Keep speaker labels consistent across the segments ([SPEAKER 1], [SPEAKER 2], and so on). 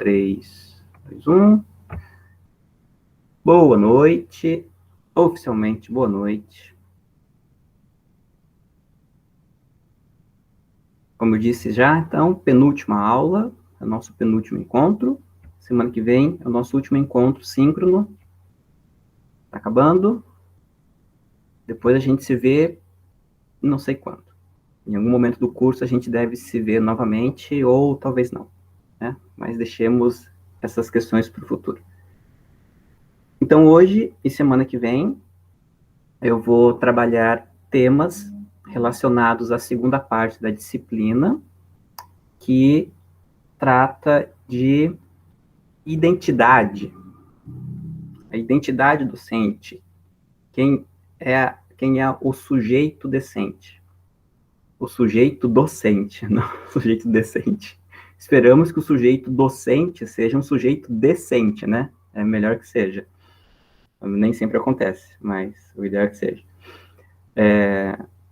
[SPEAKER 1] 3, 2, 1. Boa noite. Oficialmente, boa noite. Como eu disse já, então, penúltima aula, é o nosso penúltimo encontro. Semana que vem é o nosso último encontro síncrono. Tá acabando. Depois a gente se vê, não sei quando. Em algum momento do curso a gente deve se ver novamente, ou talvez não, né? Mas deixemos essas questões para o futuro. Então, hoje e semana que vem, eu vou trabalhar temas relacionados à segunda parte da disciplina, que trata de identidade. A identidade docente. Quem é o sujeito decente? O sujeito docente, não o sujeito decente. Esperamos que o sujeito docente seja um sujeito decente, né? É melhor que seja. Nem sempre acontece, mas o ideal é que seja.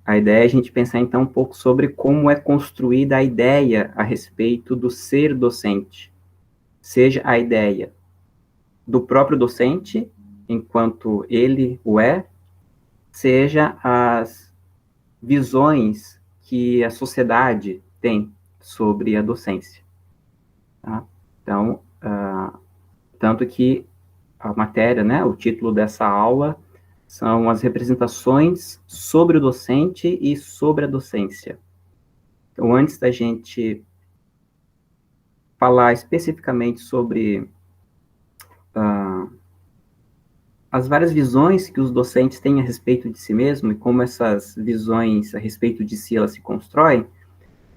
[SPEAKER 1] A ideia é a gente pensar, então, um pouco sobre como é construída a ideia a respeito do ser docente. Seja a ideia do próprio docente, enquanto ele o é, seja as visões que a sociedade tem sobre a docência. Tá? Então, tanto que a matéria, né, o título dessa aula são as representações sobre o docente e sobre a docência. Então, antes da gente falar especificamente sobre as várias visões que os docentes têm a respeito de si mesmo e como essas visões a respeito de si elas se constroem,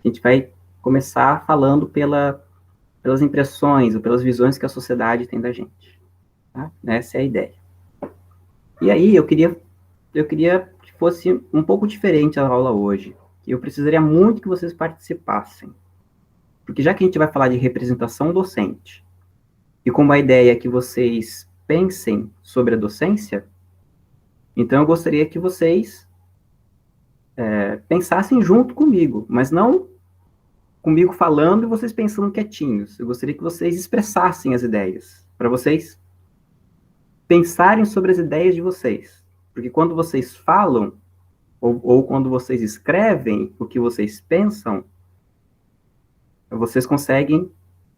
[SPEAKER 1] a gente vai começar falando pelas impressões ou pelas visões que a sociedade tem da gente. Tá? Essa é a ideia. E aí, eu queria que fosse um pouco diferente a aula hoje. Eu precisaria muito que vocês participassem. Porque já que a gente vai falar de representação docente, e como a ideia é que vocês pensem sobre a docência, então eu gostaria que vocês pensassem junto comigo, mas não comigo falando e vocês pensando quietinhos. Eu gostaria que vocês expressassem as ideias, para vocês pensarem sobre as ideias de vocês. Porque quando vocês falam, ou quando vocês escrevem o que vocês pensam, vocês conseguem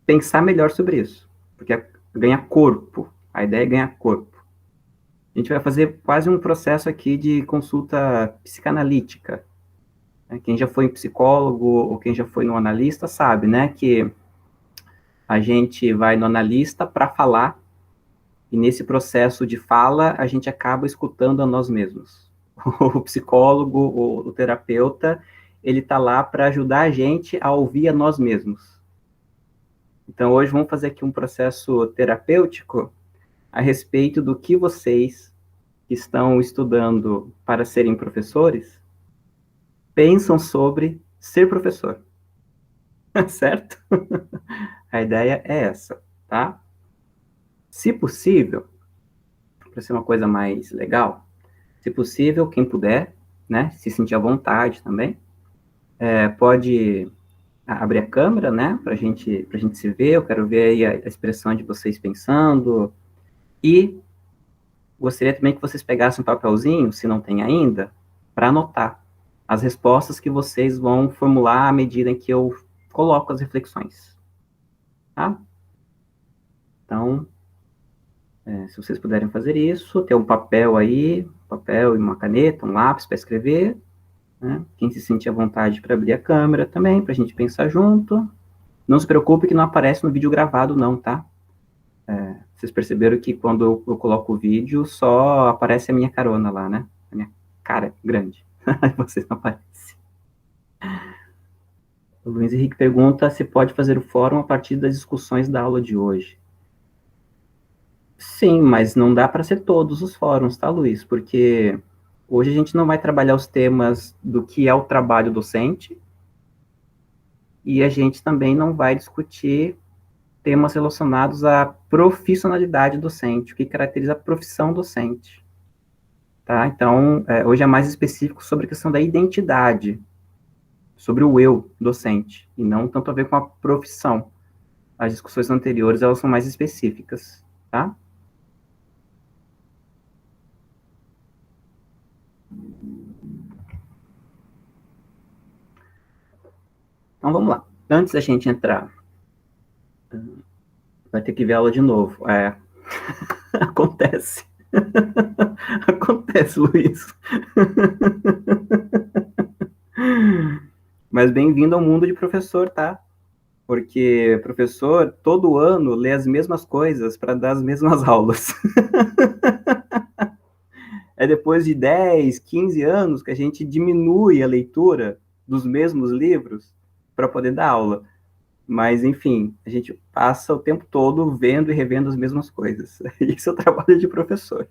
[SPEAKER 1] pensar melhor sobre isso. Porque ganha corpo. A ideia é ganhar corpo. A gente vai fazer quase um processo aqui de consulta psicanalítica. Quem já foi em psicólogo ou quem já foi no analista sabe, né, que a gente vai no analista para falar e nesse processo de fala a gente acaba escutando a nós mesmos. O psicólogo ou o terapeuta, ele está lá para ajudar a gente a ouvir a nós mesmos. Então hoje vamos fazer aqui um processo terapêutico a respeito do que vocês que estão estudando para serem professores pensam sobre ser professor. Certo? A ideia é essa, tá? Se possível, para ser uma coisa mais legal, se possível, quem puder, né, se sentir à vontade também, pode abrir a câmera, né, para gente se ver. Eu quero ver aí a expressão de vocês pensando. E gostaria também que vocês pegassem um papelzinho, se não tem ainda, para anotar as respostas que vocês vão formular à medida em que eu coloco as reflexões. Tá? Então, se vocês puderem fazer isso, ter um papel aí, papel e uma caneta, um lápis para escrever, né? Quem se sentir à vontade para abrir a câmera também, para a gente pensar junto. Não se preocupe que não aparece no vídeo gravado não, tá? Vocês perceberam que quando eu coloco o vídeo, só aparece a minha carona lá, né? A minha cara grande. Vocês não aparecem. O Luiz Henrique pergunta se pode fazer o fórum a partir das discussões da aula de hoje. Sim, mas não dá para ser todos os fóruns, tá, Luiz? Porque hoje a gente não vai trabalhar os temas do que é o trabalho docente e a gente também não vai discutir temas relacionados à profissionalidade docente, o que caracteriza a profissão docente. Tá? Então, hoje é mais específico sobre a questão da identidade, sobre o eu docente, e não tanto a ver com a profissão. As discussões anteriores, elas são mais específicas, tá? Então, vamos lá. Antes da gente entrar, vai ter que ver a aula de novo. Acontece. Acontece, Luiz. Mas bem-vindo ao mundo de professor, tá? Porque professor, todo ano, lê as mesmas coisas para dar as mesmas aulas. É depois de 10, 15 anos que a gente diminui a leitura dos mesmos livros para poder dar aula. Mas, enfim, a gente passa o tempo todo vendo e revendo as mesmas coisas. Isso é o trabalho de professor.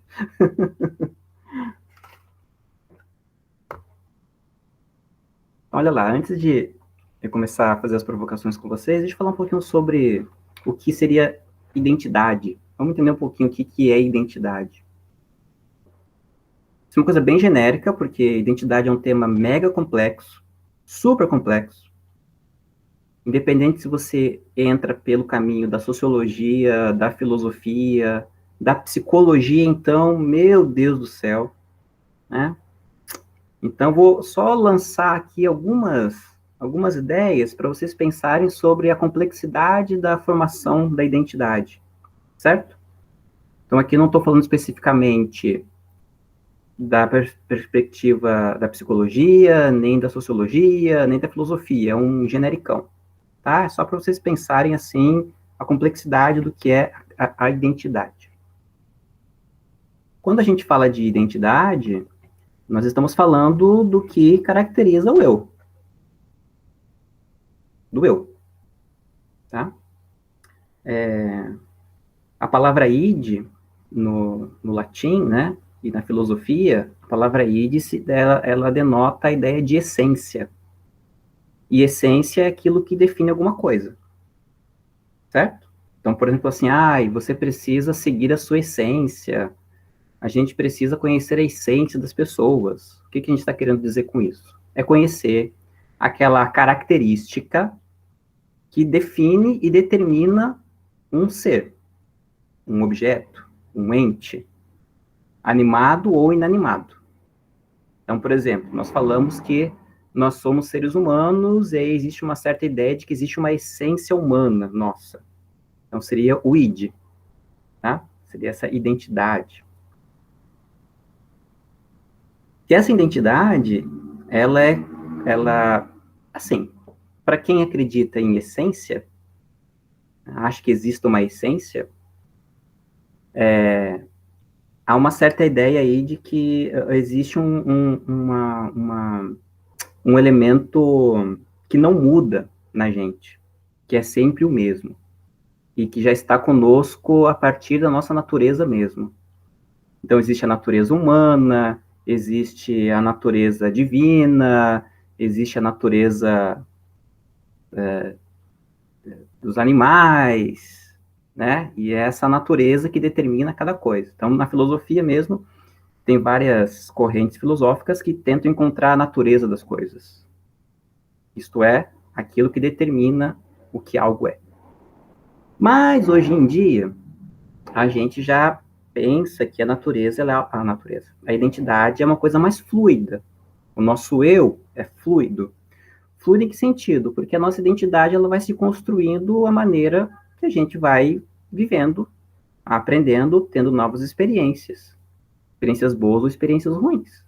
[SPEAKER 1] Olha lá, antes de eu começar a fazer as provocações com vocês, deixa eu falar um pouquinho sobre o que seria identidade. Vamos entender um pouquinho o que é identidade. Isso é uma coisa bem genérica, porque identidade é um tema mega complexo, super complexo. Independente se você entra pelo caminho da sociologia, da filosofia, da psicologia, então, meu Deus do céu, né? Então, vou só lançar aqui algumas ideias para vocês pensarem sobre a complexidade da formação da identidade, certo? Então, aqui não estou falando especificamente da perspectiva da psicologia, nem da sociologia, nem da filosofia, é um genericão, tá? É só para vocês pensarem, assim, a complexidade do que é a identidade. Quando a gente fala de identidade, nós estamos falando do que caracteriza o eu, do eu, tá? A palavra id, no latim, né, e na filosofia, a palavra id, ela denota a ideia de essência. E essência é aquilo que define alguma coisa, certo? Então, por exemplo, assim, você precisa seguir a sua essência, a gente precisa conhecer a essência das pessoas. O que a gente está querendo dizer com isso? É conhecer aquela característica que define e determina um ser, um objeto, um ente, animado ou inanimado. Então, por exemplo, nós falamos que nós somos seres humanos e existe uma certa ideia de que existe uma essência humana nossa. Então, seria o id, tá? Seria essa identidade. E essa identidade, ela, assim, para quem acredita em essência, acha que existe uma essência, há uma certa ideia aí de que existe um elemento que não muda na gente, que é sempre o mesmo, e que já está conosco a partir da nossa natureza mesmo. Então, existe a natureza humana, existe a natureza divina, existe a natureza dos animais, né? E é essa natureza que determina cada coisa. Então, na filosofia mesmo, tem várias correntes filosóficas que tentam encontrar a natureza das coisas. Isto é, aquilo que determina o que algo é. Mas, hoje em dia, a gente já pensa que a natureza, a identidade é uma coisa mais fluida. O nosso eu é fluido. Fluido em que sentido? Porque a nossa identidade ela vai se construindo à maneira que a gente vai vivendo, aprendendo, tendo novas experiências. Experiências boas ou experiências ruins.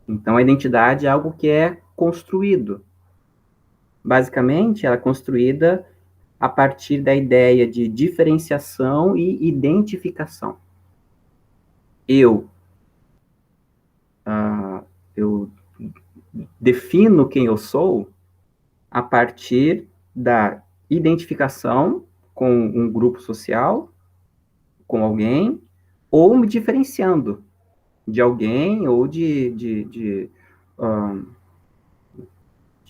[SPEAKER 1] Então, a identidade é algo que é construído. Basicamente, ela é construída a partir da ideia de diferenciação e identificação. Eu, eu defino quem eu sou a partir da identificação com um grupo social, com alguém, ou me diferenciando de alguém ou de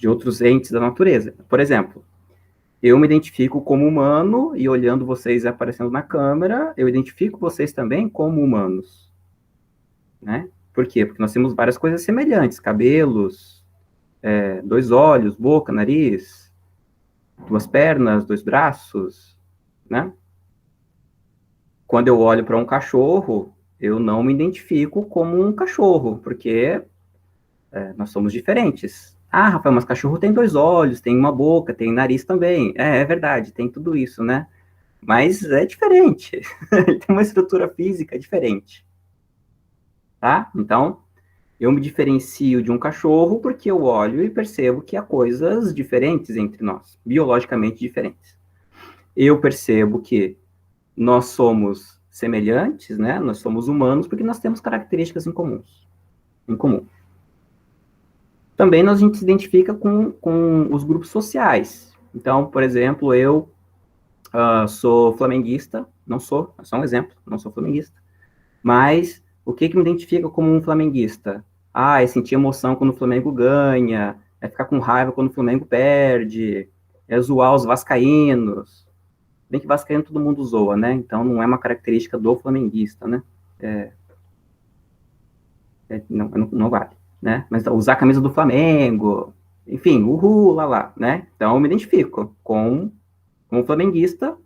[SPEAKER 1] outros entes da natureza. Por exemplo, eu me identifico como humano e olhando vocês aparecendo na câmera, eu identifico vocês também como humanos, né? Por quê? Porque nós temos várias coisas semelhantes, cabelos, dois olhos, boca, nariz, duas pernas, dois braços, né? Quando eu olho para um cachorro, eu não me identifico como um cachorro, porque nós somos diferentes. Ah, Rafael, mas cachorro tem dois olhos, tem uma boca, tem nariz também. É verdade, tem tudo isso, né? Mas é diferente. Ele tem uma estrutura física diferente, tá? Então, eu me diferencio de um cachorro porque eu olho e percebo que há coisas diferentes entre nós, biologicamente diferentes. Eu percebo que nós somos semelhantes, né? Nós somos humanos porque nós temos características em comum. Também a gente se identifica com os grupos sociais. Então, por exemplo, eu sou flamenguista, não sou, é só um exemplo, não sou flamenguista. Mas o que me identifica como um flamenguista? Ah, é sentir emoção quando o Flamengo ganha, é ficar com raiva quando o Flamengo perde, é zoar os vascaínos. Bem que vascaíno todo mundo zoa, né? Então não é uma característica do flamenguista, né? Não vale, né? Mas usar a camisa do Flamengo, enfim, uhul, lá, né? Então eu me identifico com o flamenguista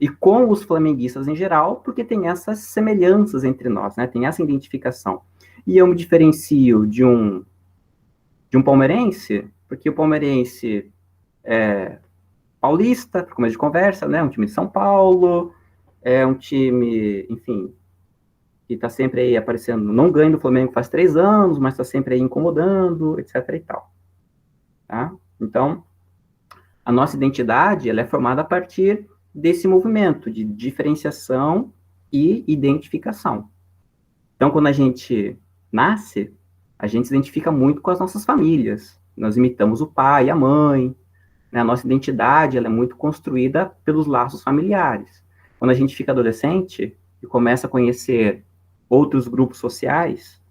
[SPEAKER 1] e com os flamenguistas em geral, porque tem essas semelhanças entre nós, né? Tem essa identificação. E eu me diferencio de um palmeirense, porque o palmeirense é paulista, por começo de conversa, né? Um time de São Paulo, é um time, enfim, que está sempre aí aparecendo, não ganha do Flamengo faz 3 anos, mas está sempre aí incomodando, etc e tal. Tá? Então, a nossa identidade ela é formada a partir desse movimento de diferenciação e identificação. Então, quando a gente nasce, a gente se identifica muito com as nossas famílias. Nós imitamos o pai, a mãe, né? A nossa identidade ela é muito construída pelos laços familiares. Quando a gente fica adolescente e começa a conhecer outros grupos sociais,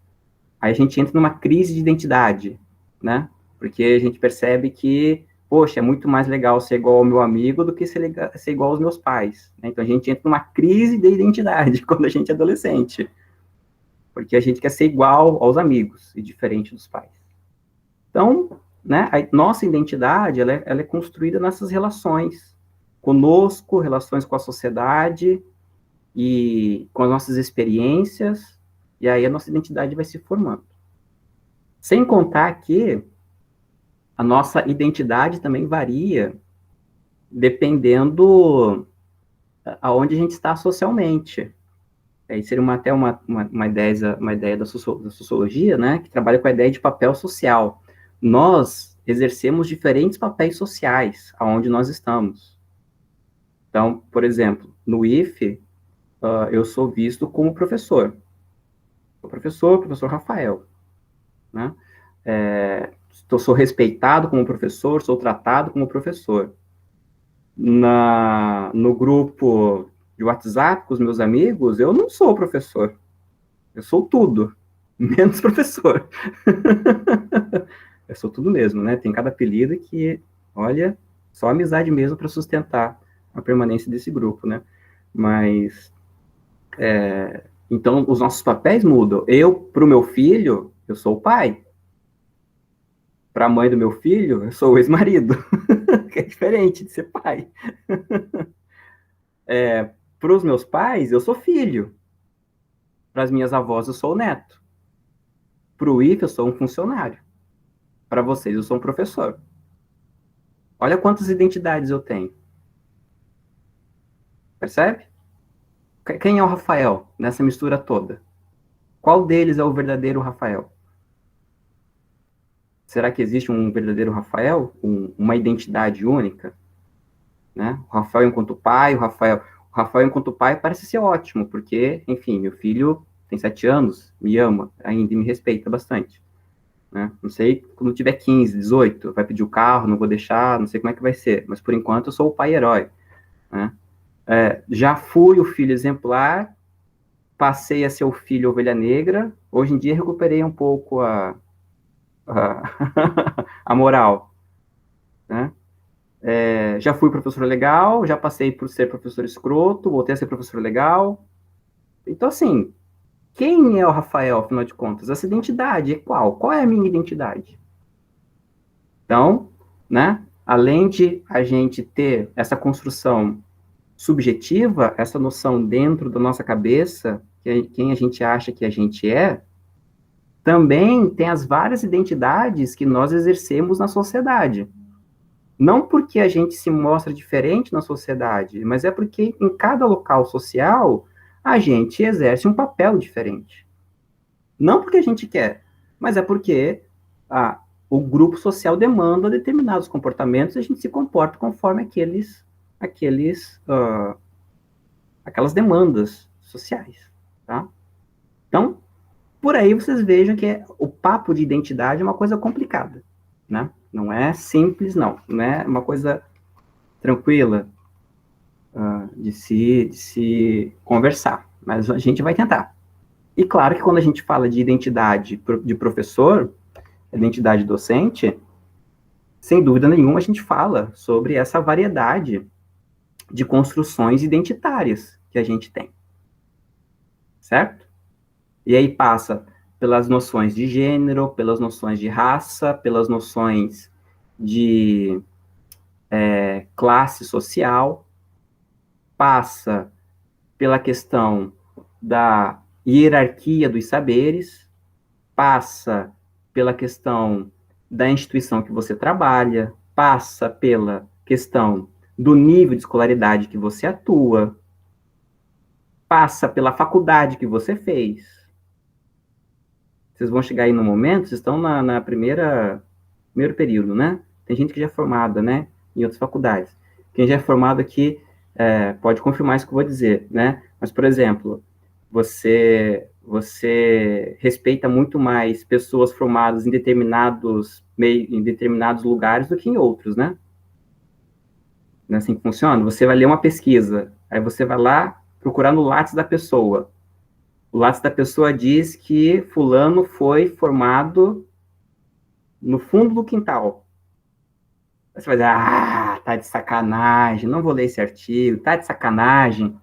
[SPEAKER 1] aí a gente entra numa crise de identidade, né? Porque a gente percebe que, poxa, é muito mais legal ser igual ao meu amigo do que ser igual aos meus pais. Né? Então a gente entra numa crise de identidade quando a gente é adolescente, porque a gente quer ser igual aos amigos e diferente dos pais. Então, né, a nossa identidade ela é construída nessas relações conosco, relações com a sociedade e com as nossas experiências, e aí a nossa identidade vai se formando. Sem contar que a nossa identidade também varia dependendo aonde a gente está socialmente. Aí seria até uma ideia da sociologia, né, que trabalha com a ideia de papel social. Nós exercemos diferentes papéis sociais aonde nós estamos. Então, por exemplo, no IFE, eu sou visto como professor. Sou professor Rafael, né? Sou respeitado como professor, sou tratado como professor. No grupo de WhatsApp com os meus amigos, eu não sou professor. Eu sou tudo, menos professor. Eu sou tudo mesmo, né? Tem cada apelido que, olha, só amizade mesmo para sustentar a permanência desse grupo, né? Mas, então, os nossos papéis mudam. Eu, para o meu filho, eu sou o pai. Para a mãe do meu filho, eu sou o ex-marido, que é diferente de ser pai. Para os meus pais, eu sou filho. Para as minhas avós, eu sou o neto. Para o IFE, eu sou um funcionário. Para vocês, eu sou um professor. Olha quantas identidades eu tenho. Percebe? Quem é o Rafael nessa mistura toda? Qual deles é o verdadeiro Rafael? Será que existe um verdadeiro Rafael? Uma identidade única? Né? O Rafael enquanto pai, o Rafael enquanto pai parece ser ótimo, porque, enfim, meu filho tem 7 anos, me ama ainda e me respeita bastante. Né? Não sei, quando tiver 15, 18, vai pedir o carro, não vou deixar, não sei como é que vai ser, mas por enquanto eu sou o pai herói. Né? Já fui o filho exemplar, passei a ser o filho ovelha negra, hoje em dia recuperei um pouco a, a moral. Né? Já fui professor legal, já passei por ser professor escroto, voltei a ser professor legal. Então, assim, quem é o Rafael, afinal de contas? Essa identidade é qual? Qual é a minha identidade? Então, né? além de a gente ter essa construção subjetiva, essa noção dentro da nossa cabeça, quem a gente acha que a gente é, também tem as várias identidades que nós exercemos na sociedade. Não porque a gente se mostra diferente na sociedade, mas é porque em cada local social a gente exerce um papel diferente. Não porque a gente quer, mas é porque o grupo social demanda determinados comportamentos e a gente se comporta conforme aquelas demandas sociais, tá? Então, por aí vocês vejam que o papo de identidade é uma coisa complicada, né? Não é simples, não é uma coisa tranquila de se conversar, mas a gente vai tentar. E claro que quando a gente fala de identidade de professor, identidade docente, sem dúvida nenhuma a gente fala sobre essa variedade de construções identitárias que a gente tem, certo? E aí passa pelas noções de gênero, pelas noções de raça, pelas noções de classe social, passa pela questão da hierarquia dos saberes, passa pela questão da instituição que você trabalha, passa pela questão do nível de escolaridade que você atua, passa pela faculdade que você fez. Vocês vão chegar aí no momento, vocês estão na primeiro período, né? Tem gente que já é formada, né? Em outras faculdades. Quem já é formado aqui pode confirmar isso que eu vou dizer, né? Mas, por exemplo, você respeita muito mais pessoas formadas em determinados lugares do que em outros, né? Não é assim que funciona? Você vai ler uma pesquisa, aí você vai lá procurar no Lattes da pessoa. O Lattes da pessoa diz que fulano foi formado no fundo do quintal. Aí você vai dizer, tá de sacanagem, não vou ler esse artigo, tá de sacanagem.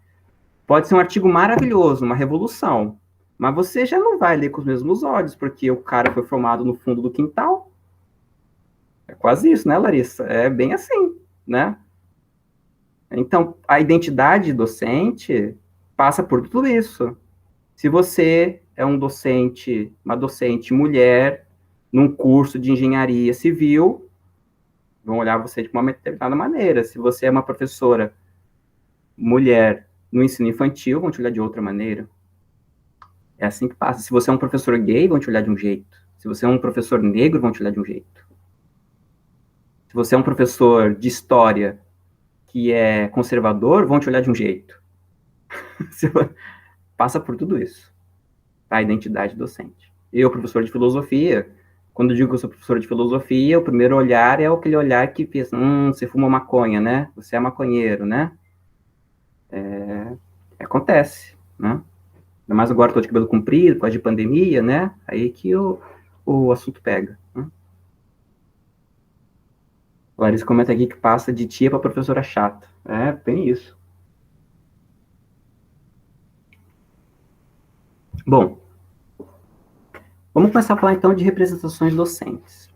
[SPEAKER 1] Pode ser um artigo maravilhoso, uma revolução, mas você já não vai ler com os mesmos olhos, porque o cara foi formado no fundo do quintal. É quase isso, né, Larissa? É bem assim, né? Então, a identidade docente passa por tudo isso. Se você é uma docente mulher, num curso de engenharia civil, vão olhar você de uma determinada maneira. Se você é uma professora mulher no ensino infantil, vão te olhar de outra maneira. É assim que passa. Se você é um professor gay, vão te olhar de um jeito. Se você é um professor negro, vão te olhar de um jeito. Se você é um professor de história que é conservador, vão te olhar de um jeito. Passa por tudo isso. A identidade docente. Eu, professor de filosofia, quando eu digo que eu sou professor de filosofia, o primeiro olhar é aquele olhar que pensa, você fuma maconha, né? Você é maconheiro, né? Acontece, né? Ainda mais agora estou de cabelo comprido, por causa de pandemia, né? Aí que o assunto pega. Né? Larissa comenta aqui que passa de tia para professora chata. É, tem isso. Bom, vamos começar a falar então de representações docentes.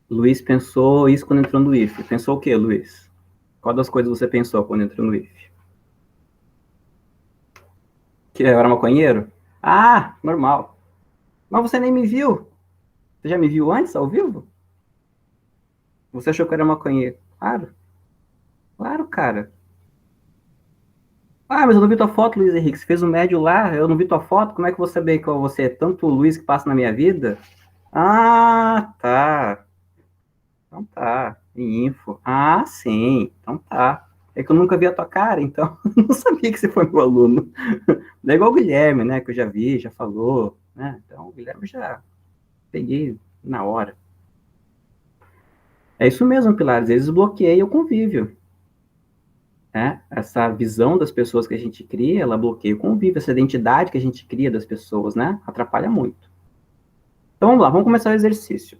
[SPEAKER 1] Luiz pensou isso quando entrou no IF. Pensou o quê, Luiz? Qual das coisas você pensou quando entrou no IF? Que eu era maconheiro? Ah, normal. Mas você nem me viu. Você já me viu antes, ao vivo? Você achou que eu era maconheiro? Claro. Claro, cara. Mas eu não vi tua foto, Luiz Henrique. Você fez o médio lá, eu não vi tua foto. Como é que eu vou saber que você é tanto o Luiz que passa na minha vida? Ah, tá. Então tá. Em info. Ah, sim. Então tá. É que eu nunca vi a tua cara, então eu não sabia que você foi meu aluno. Não é igual o Guilherme, né? Que eu já vi, já falou. Né? Então o Guilherme já peguei na hora. É isso mesmo, Pilar. Às vezes bloqueia o convívio. Né? Essa visão das pessoas que a gente cria, ela bloqueia o convívio, essa identidade que a gente cria das pessoas, né? Atrapalha muito. Então vamos lá, vamos começar o exercício.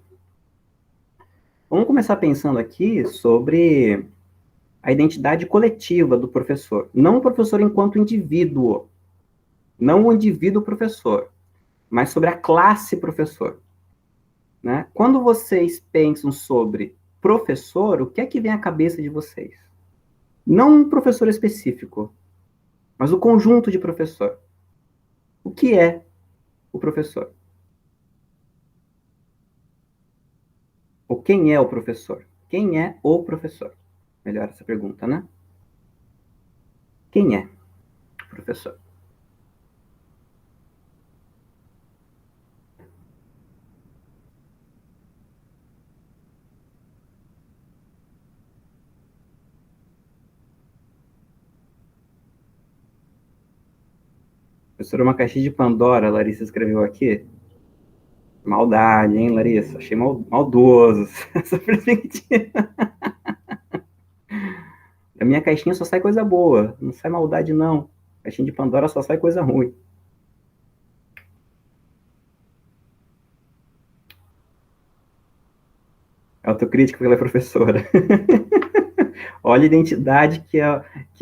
[SPEAKER 1] Vamos começar pensando aqui sobre a identidade coletiva do professor. Não o professor enquanto indivíduo. Não o indivíduo professor, mas sobre a classe professor. Né? Quando vocês pensam sobre professor, o que é que vem à cabeça de vocês? Não um professor específico, mas o conjunto de professor. O que é o professor? Ou quem é o professor? Quem é o professor? Melhor essa pergunta, né? Quem é o professor? Professor é uma caixinha de Pandora, a Larissa escreveu aqui. Maldade, hein, Larissa? Achei maldoso essa perspectiva. Da minha caixinha só sai coisa boa, não sai maldade, não. Caixinha de Pandora só sai coisa ruim. Autocrítica porque ela é professora. Olha a identidade que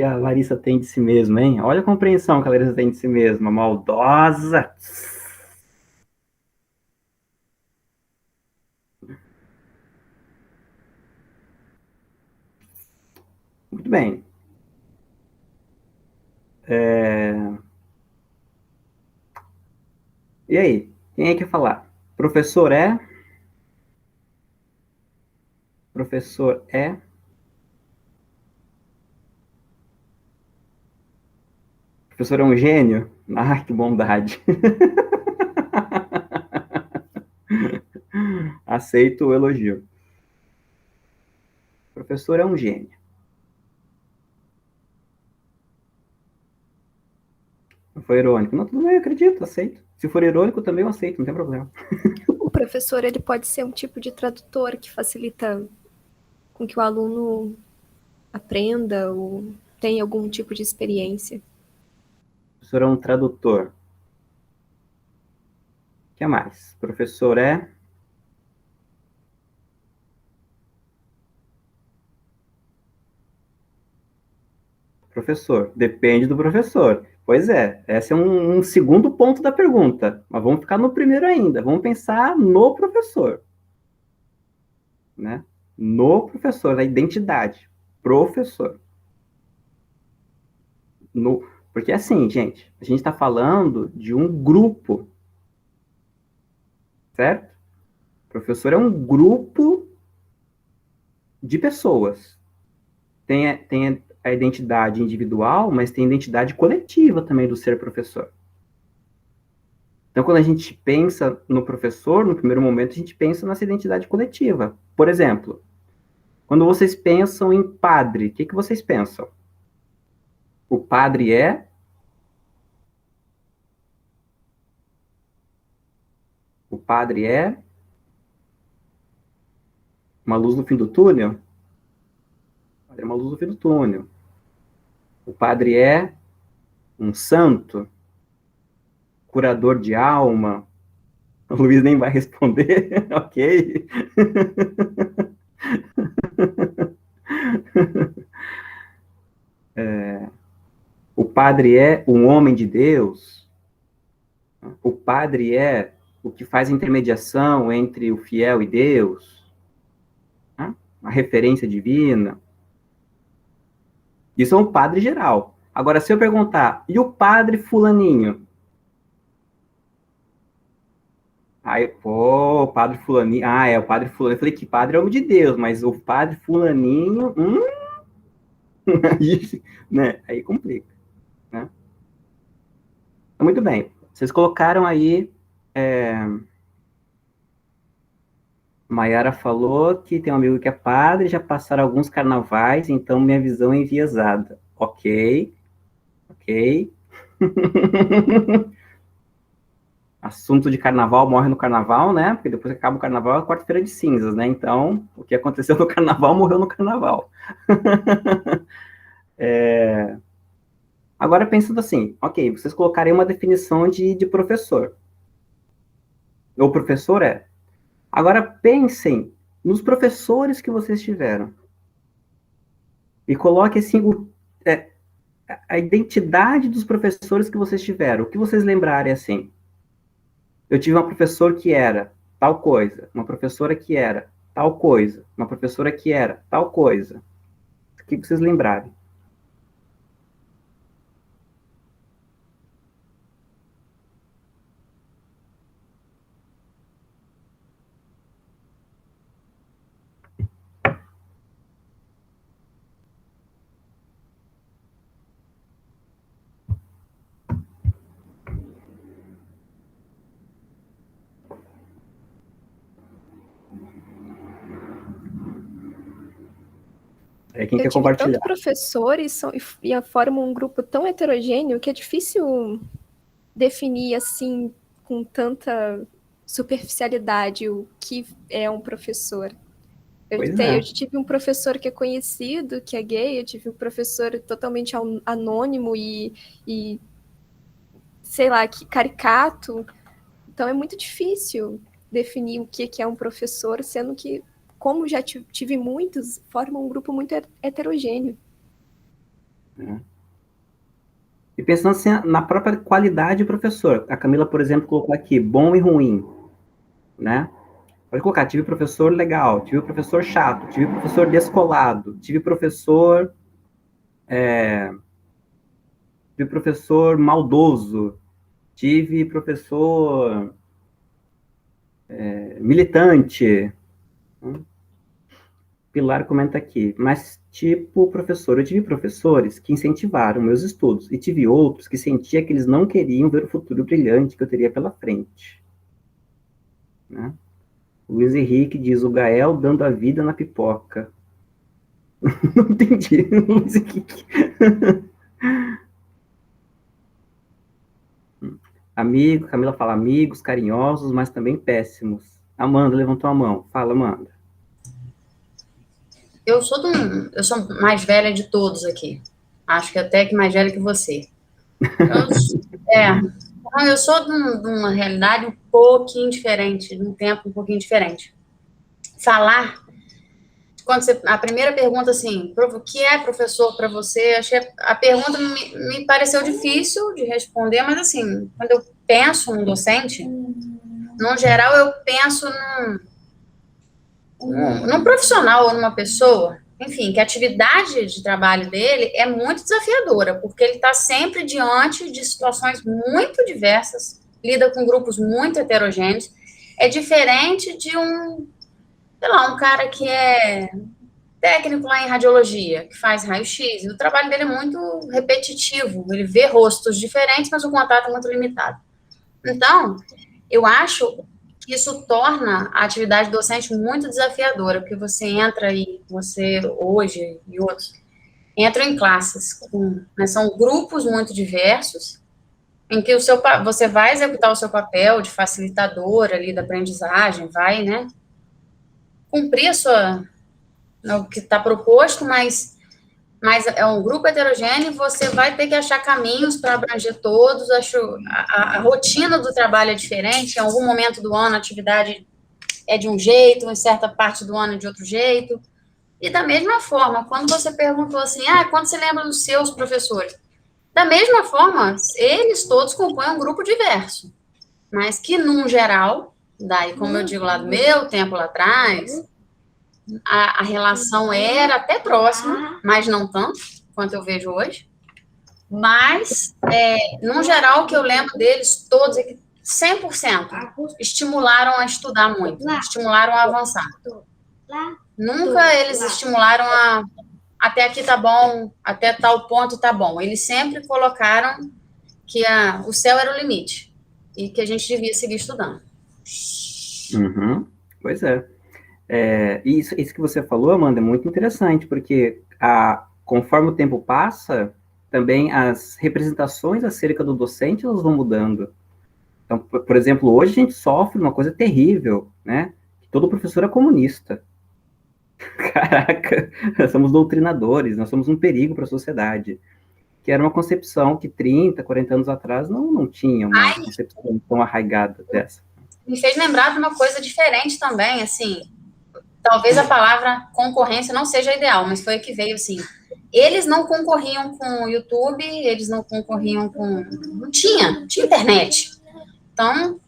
[SPEAKER 1] a Larissa tem de si mesma, hein? Olha a compreensão que a Larissa tem de si mesma. Maldosa. Muito bem. E aí? Quem é que quer falar? Professor é? Professor é? Professor é um gênio? Ah, que bondade. Aceito o elogio. Professor é um gênio. Não foi irônico. Não, tudo bem, eu acredito, aceito. Se for irônico, também eu aceito, não tem problema.
[SPEAKER 2] O professor, ele pode ser um tipo de tradutor que facilita com que o aluno aprenda ou tenha algum tipo de experiência.
[SPEAKER 1] Professor é um tradutor. O que mais? Professor é? Professor. Depende do professor. Pois é, esse é um segundo ponto da pergunta. Mas vamos ficar no primeiro ainda. Vamos pensar no professor. Né? No professor, na identidade. Professor. No, porque assim, gente, a gente está falando de um grupo, certo? O professor é um grupo de pessoas. Tem a identidade individual, mas tem a identidade coletiva também do ser professor. Então, quando a gente pensa no professor, no primeiro momento, a gente pensa nessa identidade coletiva. Por exemplo, quando vocês pensam em padre, o que, que vocês pensam? O padre é? O padre é uma luz no fim do túnel? É uma luz no fim do túnel. O padre é um santo? Curador de alma? O Luiz nem vai responder, ok? O padre é um homem de Deus? O padre é o que faz intermediação entre o fiel e Deus? Né? A referência divina? Isso é um padre geral. Agora, se eu perguntar, e o padre fulaninho? Aí, pô, o padre fulaninho... Ah, é, o padre fulaninho. Eu falei que padre é homem de Deus, mas o padre fulaninho... Aí, né? Aí complica, né? Muito bem. Vocês colocaram aí... Maiara falou que tem um amigo que é padre, já passaram alguns carnavais, então minha visão é enviesada. Ok, ok. Assunto de carnaval morre no carnaval, né? Porque depois que acaba o carnaval é quarta-feira de cinzas, né? Então, o que aconteceu no carnaval morreu no carnaval. Agora, pensando assim, ok, vocês colocarem uma definição de professor. O professor é. Agora, pensem nos professores que vocês tiveram. E coloque assim a identidade dos professores que vocês tiveram. O que vocês lembrarem assim? Eu tive uma professora que era tal coisa, uma professora que era tal coisa. Uma professora que era tal coisa. O que vocês lembrarem? Quem
[SPEAKER 2] Eu
[SPEAKER 1] quer
[SPEAKER 2] tive
[SPEAKER 1] compartilhar?
[SPEAKER 2] tanto professor e formam um grupo tão heterogêneo que é difícil definir assim com tanta superficialidade o que é um professor.
[SPEAKER 1] Pois
[SPEAKER 2] Eu
[SPEAKER 1] é.
[SPEAKER 2] tive um professor que é conhecido, que é gay, eu tive um professor totalmente anônimo e sei lá, que caricato. Então é muito difícil definir o que é um professor, sendo que, como já tive muitos, formam um grupo muito heterogêneo.
[SPEAKER 1] E pensando assim, na própria qualidade do professor. A Camila, por exemplo, colocou aqui, bom e ruim, né? Pode colocar, tive professor legal, tive professor chato, tive professor descolado, tive professor maldoso, tive professor militante. Pilar comenta aqui, mas tipo professor, eu tive professores que incentivaram meus estudos e tive outros que sentia que eles não queriam ver o futuro brilhante que eu teria pela frente. Né? O Luiz Henrique diz, o Gael dando a vida na pipoca. Não entendi, Luiz Henrique. Amigo, Camila fala amigos, carinhosos, mas também péssimos. Amanda levantou a mão. Fala, Amanda.
[SPEAKER 3] Eu sou mais velha de todos aqui. Acho que até que mais velha que você. Eu sou de uma realidade um pouquinho diferente, de um tempo um pouquinho diferente. Falar, a primeira pergunta assim, o que é professor para você? Achei a pergunta me pareceu difícil de responder, mas assim, quando eu penso num docente, no geral eu penso num profissional ou numa pessoa, enfim, que a atividade de trabalho dele é muito desafiadora, porque ele está sempre diante de situações muito diversas, lida com grupos muito heterogêneos. É diferente de sei lá, um cara que é técnico lá em radiologia, que faz raio-x, e o trabalho dele é muito repetitivo, ele vê rostos diferentes, mas o contato é muito limitado. Então, eu acho que isso torna a atividade docente muito desafiadora, porque você entra aí, você hoje e outros, entram em classes, né, são grupos muito diversos, em que você vai executar o seu papel de facilitador ali da aprendizagem, vai, né, cumprir o que está proposto, mas é um grupo heterogêneo e você vai ter que achar caminhos para abranger todos. Acho a rotina do trabalho é diferente. Em algum momento do ano a atividade é de um jeito, em certa parte do ano é de outro jeito. E da mesma forma, quando você perguntou assim, quando você lembra dos seus professores? Da mesma forma, eles todos compõem um grupo diverso, mas que, num geral, daí, como eu digo lá do meu tempo lá atrás, a relação era até próxima, mas não tanto quanto eu vejo hoje. Mas, no geral, o que eu lembro deles todos é que 100% estimularam a estudar muito, estimularam a avançar. Nunca eles estimularam até aqui tá bom, até tal ponto tá bom. Eles sempre colocaram que o céu era o limite e que a gente devia seguir estudando.
[SPEAKER 1] Uhum. Pois é. Isso que você falou, Amanda, é muito interessante, porque conforme o tempo passa, também as representações acerca do docente elas vão mudando. Então, por exemplo, hoje a gente sofre uma coisa terrível, né? Que todo professor é comunista. Caraca, nós somos doutrinadores, nós somos um perigo para a sociedade. Que era uma concepção que 30, 40 anos atrás não tinha uma concepção tão arraigada dessa.
[SPEAKER 3] Me fez lembrar de uma coisa diferente também, assim, talvez a palavra concorrência não seja ideal, mas foi a que veio, assim. Eles não concorriam com o YouTube, eles não concorriam com... Não tinha internet. Então,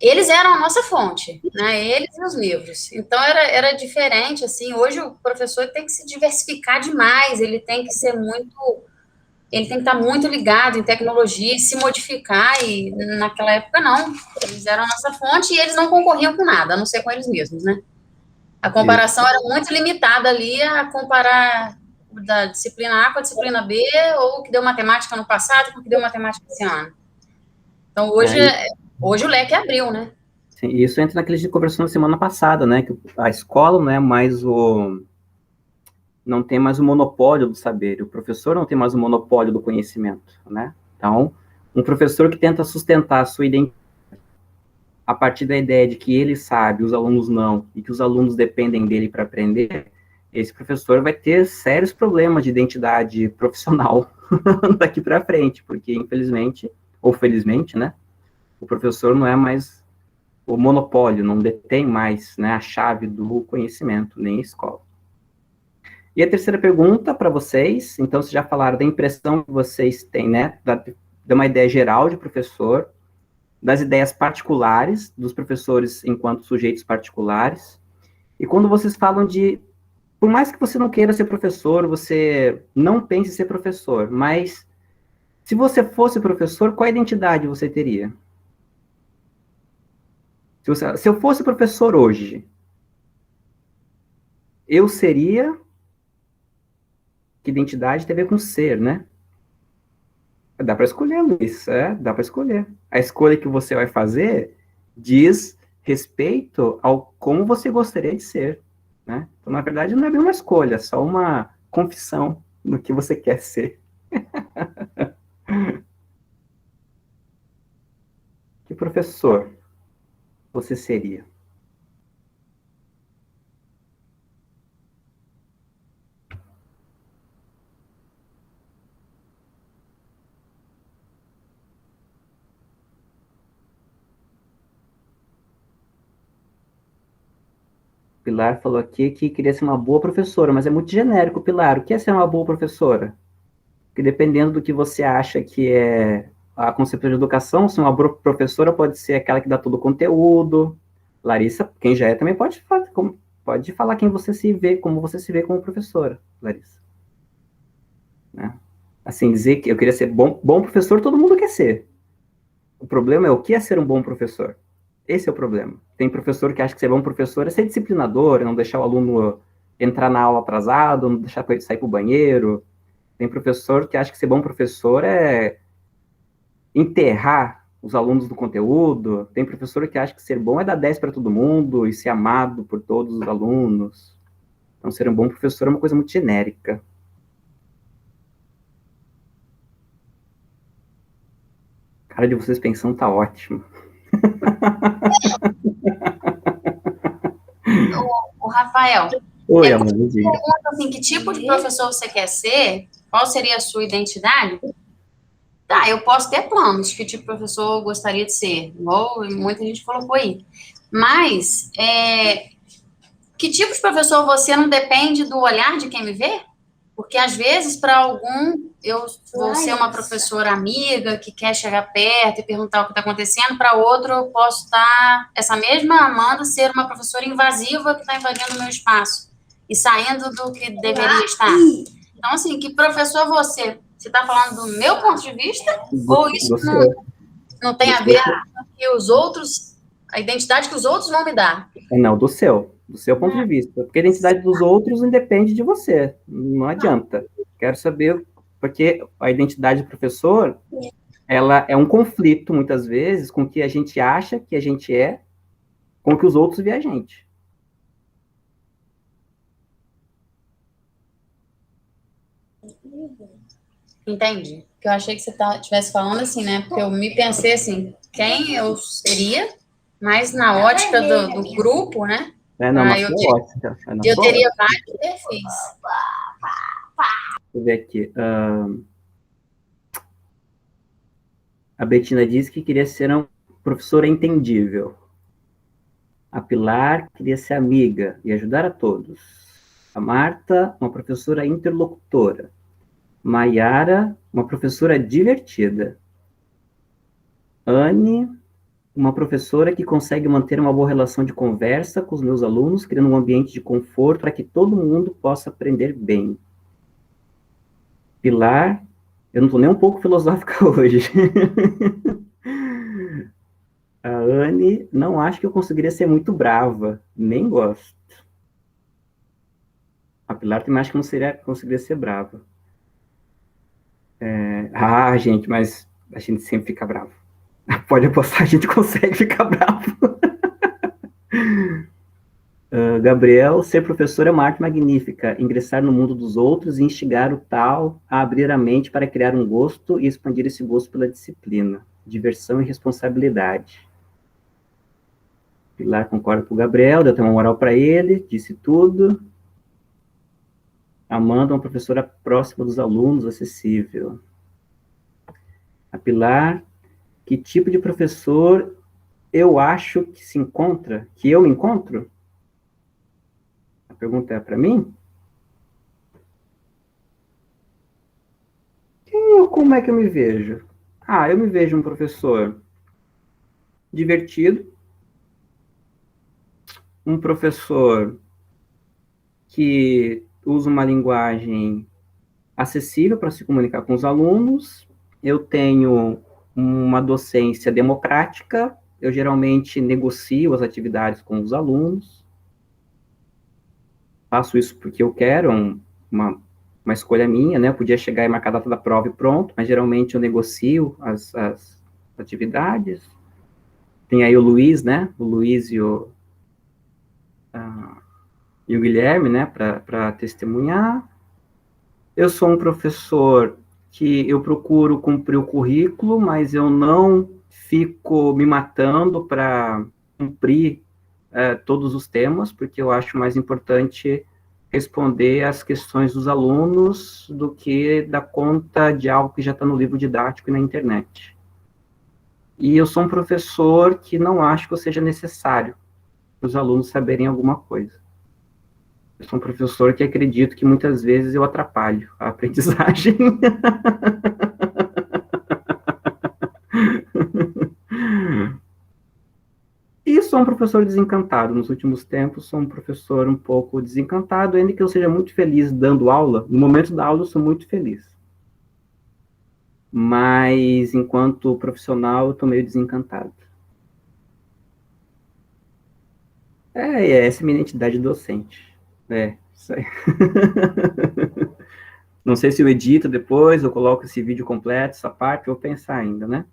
[SPEAKER 3] eles eram a nossa fonte, né? Eles e os livros. Então, era diferente, assim. Hoje, o professor tem que se diversificar demais, ele tem que ser muito... Ele tem que estar muito ligado em tecnologia e se modificar, e naquela época, não. Eles eram a nossa fonte e eles não concorriam com nada, a não ser com eles mesmos, né? A comparação era muito limitada ali a comparar da disciplina A com a disciplina B, ou o que deu matemática no passado com o que deu matemática esse ano. Então, hoje o leque abriu, né?
[SPEAKER 1] Sim, isso entra naquele que a gente conversou na semana passada, né? Que a escola não é mais não tem mais o monopólio do saber, o professor não tem mais o monopólio do conhecimento, né? Então, um professor que tenta sustentar a sua identidade a partir da ideia de que ele sabe, os alunos não, e que os alunos dependem dele para aprender, esse professor vai ter sérios problemas de identidade profissional daqui para frente, porque infelizmente, ou felizmente, né, o professor não é mais o monopólio, não detém mais, né, a chave do conhecimento, nem a escola. E a terceira pergunta para vocês, então vocês já falaram da impressão que vocês têm, né, de uma ideia geral de professor, das ideias particulares dos professores enquanto sujeitos particulares. E quando vocês falam de, por mais que você não queira ser professor, você não pense em ser professor, mas se você fosse professor, qual identidade você teria? Se eu fosse professor hoje, eu seria... Que identidade tem a ver com ser, né? Dá para escolher, Luiz, dá para escolher. A escolha que você vai fazer diz respeito ao como você gostaria de ser, né? Então, na verdade, não é bem uma escolha, é só uma confissão do que você quer ser. Que professor você seria? Pilar falou aqui que queria ser uma boa professora, mas é muito genérico, Pilar. O que é ser uma boa professora? Porque dependendo do que você acha que é a concepção de educação, se uma boa professora pode ser aquela que dá todo o conteúdo. Larissa, quem já é, também pode falar quem você se vê, como você se vê como professora, Larissa. Né? Assim, dizer que eu queria ser bom professor, todo mundo quer ser. O problema é o que é ser um bom professor. Esse é o problema. Tem professor que acha que ser bom professor é ser disciplinador, não deixar o aluno entrar na aula atrasado, não deixar ele sair para o banheiro. Tem professor que acha que ser bom professor é enterrar os alunos do conteúdo. Tem professor que acha que ser bom é dar 10 para todo mundo e ser amado por todos os alunos. Então, ser um bom professor é uma coisa muito genérica. A cara de vocês pensando tá ótimo.
[SPEAKER 3] O Rafael,
[SPEAKER 1] Oi, amor, diga.
[SPEAKER 3] Pergunta assim, que tipo de professor você quer ser? Qual seria a sua identidade? Tá, eu posso ter planos, que tipo de professor eu gostaria de ser, igual muita gente colocou aí. Mas, que tipo de professor você não depende do olhar de quem me vê? Porque, às vezes, para algum, eu vou ser uma professora amiga, que quer chegar perto e perguntar o que está acontecendo, para outro, eu posso estar, essa mesma Amanda, ser uma professora invasiva que está invadindo o meu espaço e saindo do que deveria estar. Então, assim, que professor você está falando do meu ponto de vista, ou isso não tem a ver com que os outros, a identidade que os outros vão me dar?
[SPEAKER 1] Não, do seu ponto de vista. Porque a identidade dos outros independe de você. Não adianta. Quero saber, porque a identidade do professor, ela é um conflito, muitas vezes, com o que a gente acha que a gente é, com o que os outros veem a gente.
[SPEAKER 3] Entendi. Porque eu achei que você estivesse falando assim, né? Porque eu me pensei assim, quem eu seria, mas na ótica do grupo, né? Eu teria vários perfis.
[SPEAKER 1] Deixa eu ver aqui. A Betina disse que queria ser uma professora entendível. A Pilar queria ser amiga e ajudar a todos. A Marta, uma professora interlocutora. Maiara, uma professora divertida. Anne, Uma professora que consegue manter uma boa relação de conversa com os meus alunos, criando um ambiente de conforto para que todo mundo possa aprender bem. Pilar, eu não estou nem um pouco filosófica hoje. A Anne, não acho que eu conseguiria ser muito brava, nem gosto. A Pilar também acho que não conseguiria ser brava. Gente, mas a gente sempre fica bravo. Pode apostar, a gente consegue ficar bravo. Gabriel, ser professor é uma arte magnífica. Ingressar no mundo dos outros e instigar o tal a abrir a mente para criar um gosto e expandir esse gosto pela disciplina. Diversão e responsabilidade. Pilar concorda com o Gabriel, deu até uma moral para ele, disse tudo. Amanda, uma professora próxima dos alunos, acessível. A Pilar, que tipo de professor eu acho que se encontra, que eu encontro? A pergunta é para mim? Como é que eu me vejo? Eu me vejo um professor divertido, um professor que usa uma linguagem acessível para se comunicar com os alunos. Eu tenho uma docência democrática, eu geralmente negocio as atividades com os alunos, faço isso porque eu quero, uma escolha minha, né? Eu podia chegar e marcar a data da prova e pronto, mas geralmente eu negocio as atividades. Tem aí o Luiz, né? O Luiz e o Guilherme, né? Para testemunhar. Eu sou um professor que eu procuro cumprir o currículo, mas eu não fico me matando para cumprir todos os temas, porque eu acho mais importante responder às questões dos alunos do que dar conta de algo que já está no livro didático e na internet. E eu sou um professor que não acho que seja necessário os alunos saberem alguma coisa. Eu sou um professor que acredito que muitas vezes eu atrapalho a aprendizagem. E sou um professor desencantado. Nos últimos tempos, sou um professor um pouco desencantado, ainda que eu seja muito feliz dando aula. No momento da aula, eu sou muito feliz. Mas, enquanto profissional, eu estou meio desencantado. Essa é a minha identidade docente. Isso aí. Não sei se eu edito depois, eu coloco esse vídeo completo, essa parte, eu vou pensar ainda, né?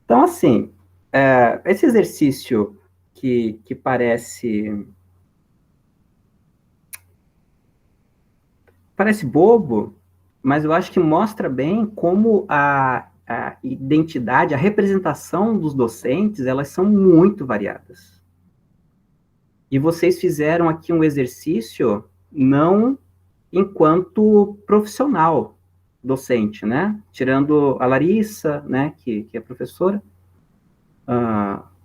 [SPEAKER 1] Então, assim, esse exercício que parece bobo, mas eu acho que mostra bem como a identidade, a representação dos docentes, elas são muito variadas. E vocês fizeram aqui um exercício não enquanto profissional docente, né? Tirando a Larissa, né, que é professora,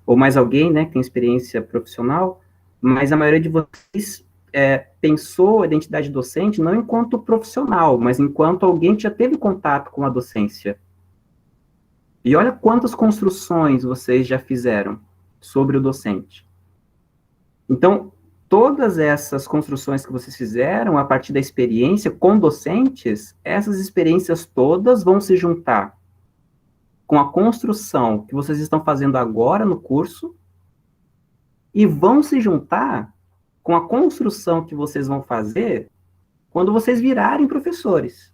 [SPEAKER 1] ou mais alguém, né, que tem experiência profissional, mas a maioria de vocês pensou a identidade docente não enquanto profissional, mas enquanto alguém que já teve contato com a docência. E olha quantas construções vocês já fizeram sobre o docente. Então, todas essas construções que vocês fizeram a partir da experiência com docentes, essas experiências todas vão se juntar com a construção que vocês estão fazendo agora no curso e vão se juntar com a construção que vocês vão fazer quando vocês virarem professores.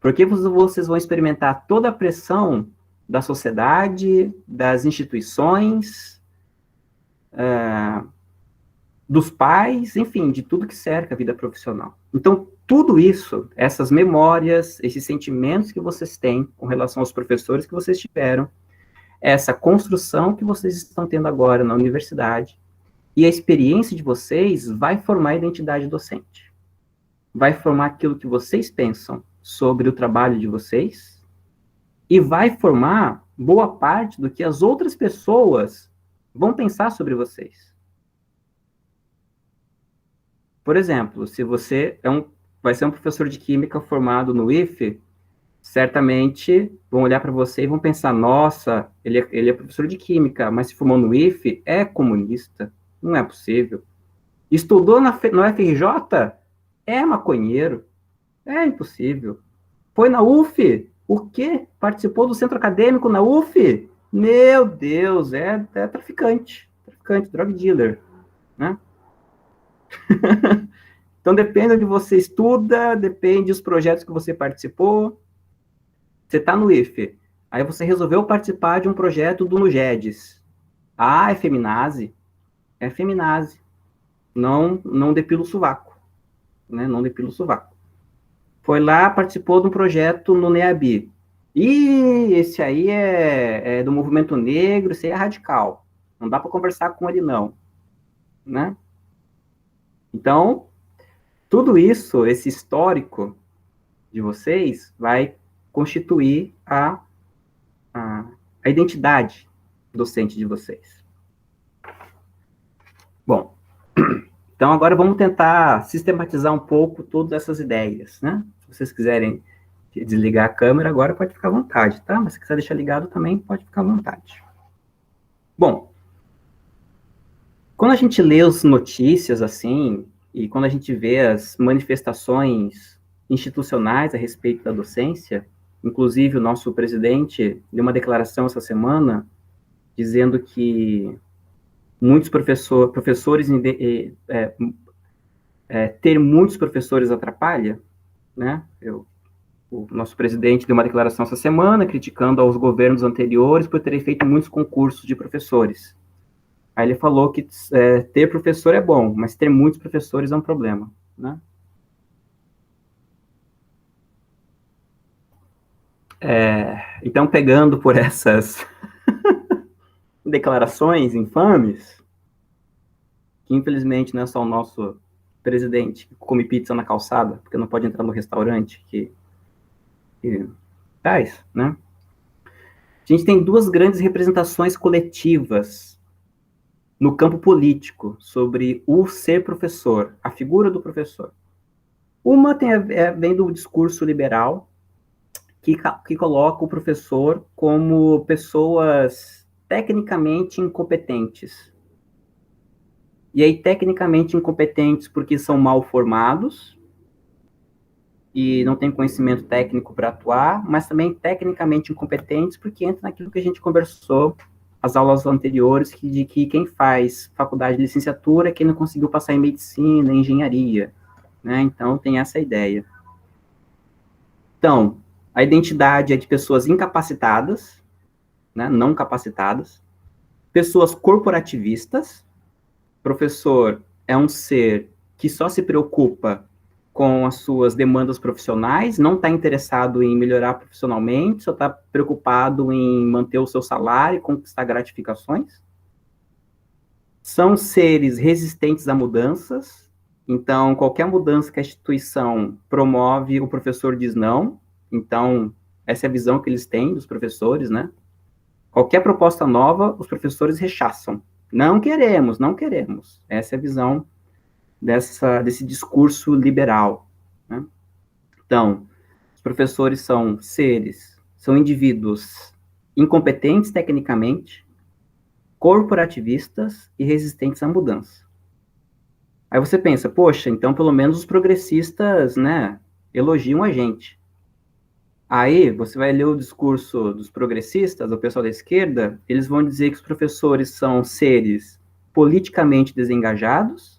[SPEAKER 1] Porque vocês vão experimentar toda a pressão da sociedade, das instituições, dos pais, enfim, de tudo que cerca a vida profissional. Então, tudo isso, essas memórias, esses sentimentos que vocês têm com relação aos professores que vocês tiveram, essa construção que vocês estão tendo agora na universidade, e a experiência de vocês vai formar a identidade docente. Vai formar aquilo que vocês pensam sobre o trabalho de vocês, e vai formar boa parte do que as outras pessoas vão pensar sobre vocês. Por exemplo, se você vai ser um professor de química formado no IFE, certamente vão olhar para você e vão pensar, nossa, ele é professor de química, mas se formou no IFE, é comunista, não é possível. Estudou no FRJ, é maconheiro, é impossível. Foi na UF, o quê? Participou do centro acadêmico na UF? Meu Deus, é traficante, drug dealer, né? Então, depende onde você estuda, depende dos projetos que você participou. Você está no IFE, aí você resolveu participar de um projeto do Nugedes. Ah, é feminazi? É feminazi. Não depila o sovaco, né? Não depila o sovaco. Foi lá, participou de um projeto no NEABI. E esse aí é do movimento negro, esse aí é radical. Não dá para conversar com ele, não. Né? Então, tudo isso, esse histórico de vocês, vai constituir a identidade docente de vocês. Bom, então agora vamos tentar sistematizar um pouco todas essas ideias, né? Se vocês quiserem desligar a câmera agora, pode ficar à vontade, tá? Mas se quiser deixar ligado também, pode ficar à vontade. Bom, quando a gente lê as notícias, assim, e quando a gente vê as manifestações institucionais a respeito da docência, inclusive o nosso presidente deu uma declaração essa semana dizendo que muitos professores ter muitos professores atrapalha, né? O nosso presidente deu uma declaração essa semana criticando aos governos anteriores por terem feito muitos concursos de professores. Aí ele falou que ter professor é bom, mas ter muitos professores é um problema, né? Então, pegando por essas declarações infames, que infelizmente não é só o nosso presidente que come pizza na calçada, porque não pode entrar no restaurante que faz, né? A gente tem duas grandes representações coletivas no campo político sobre o ser professor, a figura do professor. Uma vem do discurso liberal, que coloca o professor como pessoas tecnicamente incompetentes. E aí, tecnicamente incompetentes porque são mal formados e não têm conhecimento técnico para atuar, mas também tecnicamente incompetentes porque entra naquilo que a gente conversou as aulas anteriores, de que quem faz faculdade de licenciatura é quem não conseguiu passar em medicina, em engenharia, né? Então, tem essa ideia. Então, a identidade é de pessoas incapacitadas, né, não capacitadas, pessoas corporativistas. Professor é um ser que só se preocupa com as suas demandas profissionais, não está interessado em melhorar profissionalmente, só está preocupado em manter o seu salário e conquistar gratificações. São seres resistentes a mudanças, então qualquer mudança que a instituição promove, o professor diz não. Então, essa é a visão que eles têm dos professores, né? Qualquer proposta nova, os professores rechaçam. Não queremos, não queremos. Essa é a visão desse discurso liberal, né? Então, os professores são indivíduos incompetentes tecnicamente, corporativistas e resistentes à mudança. Aí você pensa, poxa, então pelo menos os progressistas, né, elogiam a gente. Aí você vai ler o discurso dos progressistas, do pessoal da esquerda, eles vão dizer que os professores são seres politicamente desengajados,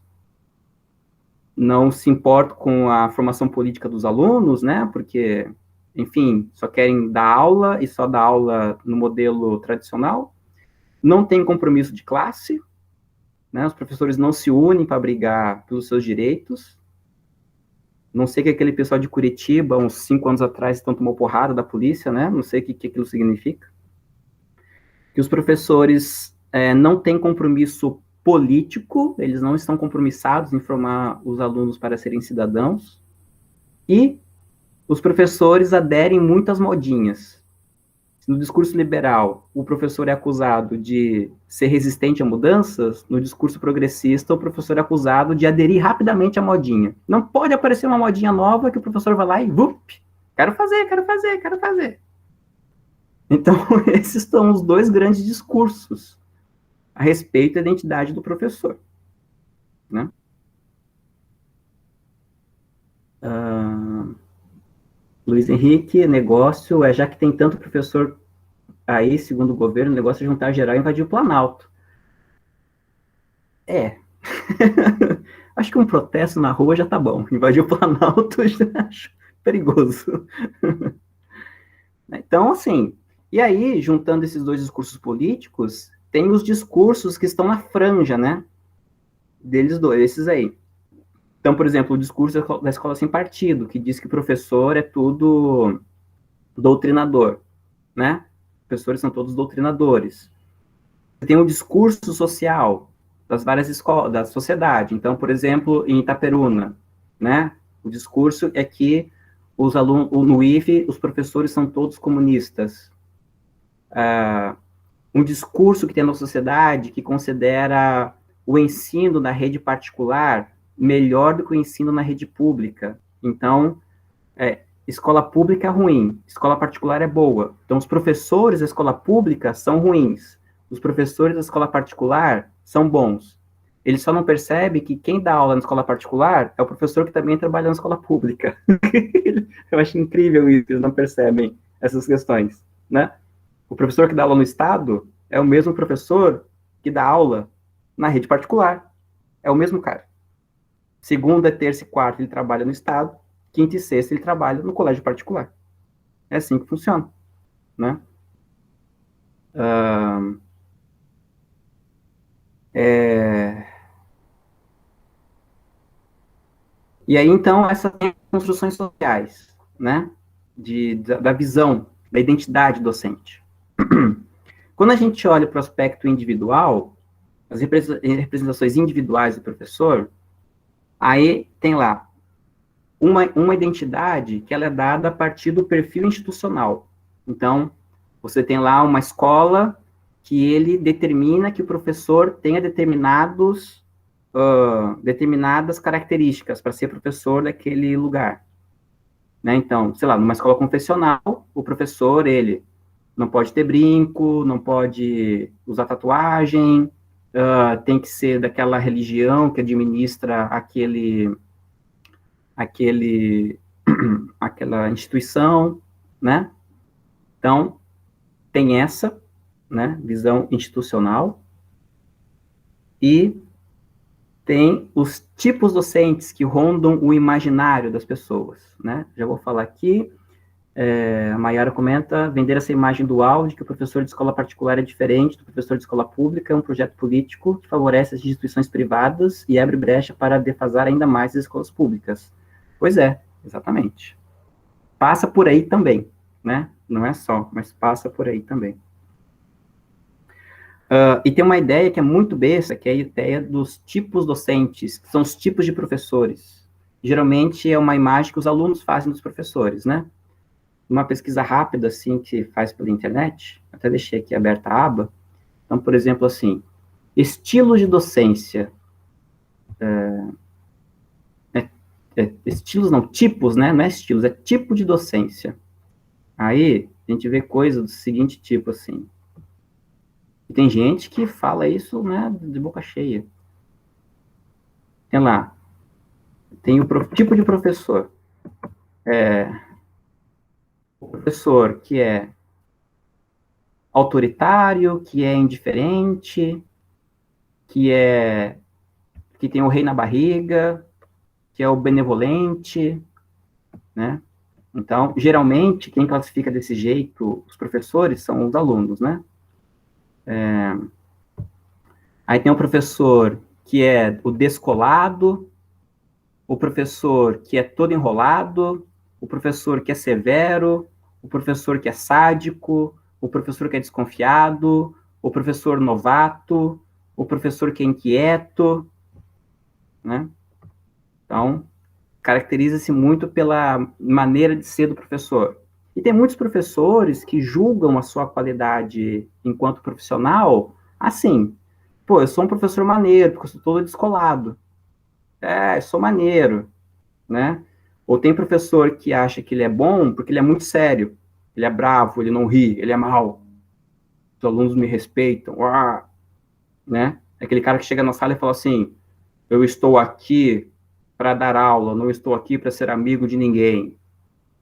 [SPEAKER 1] não se importam com a formação política dos alunos, né, porque, enfim, só querem dar aula e só dar aula no modelo tradicional, não tem compromisso de classe, né, os professores não se unem para brigar pelos seus direitos. Não sei que aquele pessoal de Curitiba, uns 5 anos atrás, então tomou porrada da polícia, né? Não sei o que aquilo significa. Que os professores não têm compromisso político, eles não estão compromissados em formar os alunos para serem cidadãos. E os professores aderem muito às modinhas. No discurso liberal, o professor é acusado de ser resistente a mudanças, no discurso progressista, o professor é acusado de aderir rapidamente à modinha. Não pode aparecer uma modinha nova que o professor vai lá e, Quero fazer, quero fazer, quero fazer. Então, esses são os dois grandes discursos a respeito da identidade do professor, né? Luiz Henrique, negócio já que tem tanto professor aí, segundo o governo, o negócio é juntar geral e invadir o Planalto. Acho que um protesto na rua já tá bom. Invadir o Planalto já acho perigoso. Então, assim, e aí, juntando esses dois discursos políticos, tem os discursos que estão na franja, né? Deles dois, esses aí. Então, por exemplo, o discurso da escola sem partido, que diz que o professor é tudo doutrinador, né? Professores são todos doutrinadores. Tem o discurso social das várias escolas, da sociedade. Então, por exemplo, em Itaperuna, né? O discurso é que os alunos, no IFE, os professores são todos comunistas. Um discurso que tem na sociedade que considera o ensino na rede particular melhor do que o ensino na rede pública. Então, escola pública é ruim, escola particular é boa. Então, os professores da escola pública são ruins, os professores da escola particular são bons. Ele só não percebe que quem dá aula na escola particular é o professor que também trabalha na escola pública. Eu acho incrível isso, eles não percebem essas questões, né? O professor que dá aula no Estado é o mesmo professor que dá aula na rede particular. É o mesmo cara. Segunda, terça e quarta ele trabalha no Estado, quinta e sexta ele trabalha no colégio particular. É assim que funciona, né? E aí, então, essas construções sociais, né? Da visão, da identidade docente. Quando a gente olha para o aspecto individual, as representações individuais do professor, aí tem lá uma identidade que ela é dada a partir do perfil institucional. Então, você tem lá uma escola que ele determina que o professor tenha determinadas características para ser professor daquele lugar. Né? Então, sei lá, numa escola confessional, o professor, ele não pode ter brinco, não pode usar tatuagem, tem que ser daquela religião que administra aquela instituição, né? Então, tem essa, né, visão institucional, e tem os tipos docentes que rondam o imaginário das pessoas, né? Já vou falar aqui, a Mayara comenta, vender essa imagem dual de que o professor de escola particular é diferente do professor de escola pública, é um projeto político que favorece as instituições privadas e abre brecha para defasar ainda mais as escolas públicas. Pois é, exatamente. Passa por aí também, né? Não é só, mas passa por aí também. E tem uma ideia que é muito besta, que é a ideia dos tipos docentes, que são os tipos de professores. Geralmente é uma imagem que os alunos fazem dos professores, né? Uma pesquisa rápida, assim, que faz pela internet, até deixei aqui aberta a aba. Então, por exemplo, assim, estilos de docência. Estilos não, tipos, né? Não é estilos, é tipo de docência. Aí, a gente vê coisa do seguinte tipo, assim. E tem gente que fala isso, né, de boca cheia. Tem lá, tem o tipo de professor. O professor que é autoritário, que é indiferente, que tem o rei na barriga, que é o benevolente, né? Então, geralmente, quem classifica desse jeito os professores são os alunos, né? Aí tem o professor que é o descolado, o professor que é todo enrolado, o professor que é severo, o professor que é sádico, o professor que é desconfiado, o professor novato, o professor que é inquieto, né? Então, caracteriza-se muito pela maneira de ser do professor. E tem muitos professores que julgam a sua qualidade enquanto profissional assim, pô, eu sou um professor maneiro, porque eu sou todo descolado. Eu sou maneiro, né? Ou tem professor que acha que ele é bom porque ele é muito sério, ele é bravo, ele não ri, ele é mau. Os alunos me respeitam, né? É aquele cara que chega na sala e fala assim, eu estou aqui para dar aula, não estou aqui para ser amigo de ninguém.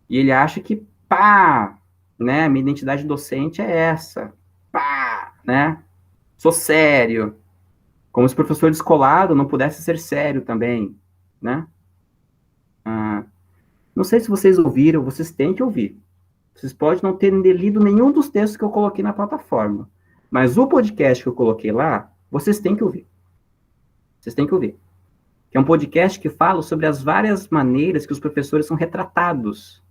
[SPEAKER 1] E ele acha que, pá, né, minha identidade docente é essa, pá, né? Sou sério. Como se o professor descolado não pudesse ser sério também, né? Não sei se vocês ouviram, vocês têm que ouvir. Vocês podem não ter lido nenhum dos textos que eu coloquei na plataforma, mas o podcast que eu coloquei lá, vocês têm que ouvir. Vocês têm que ouvir. Que é um podcast que fala sobre as várias maneiras que os professores são retratados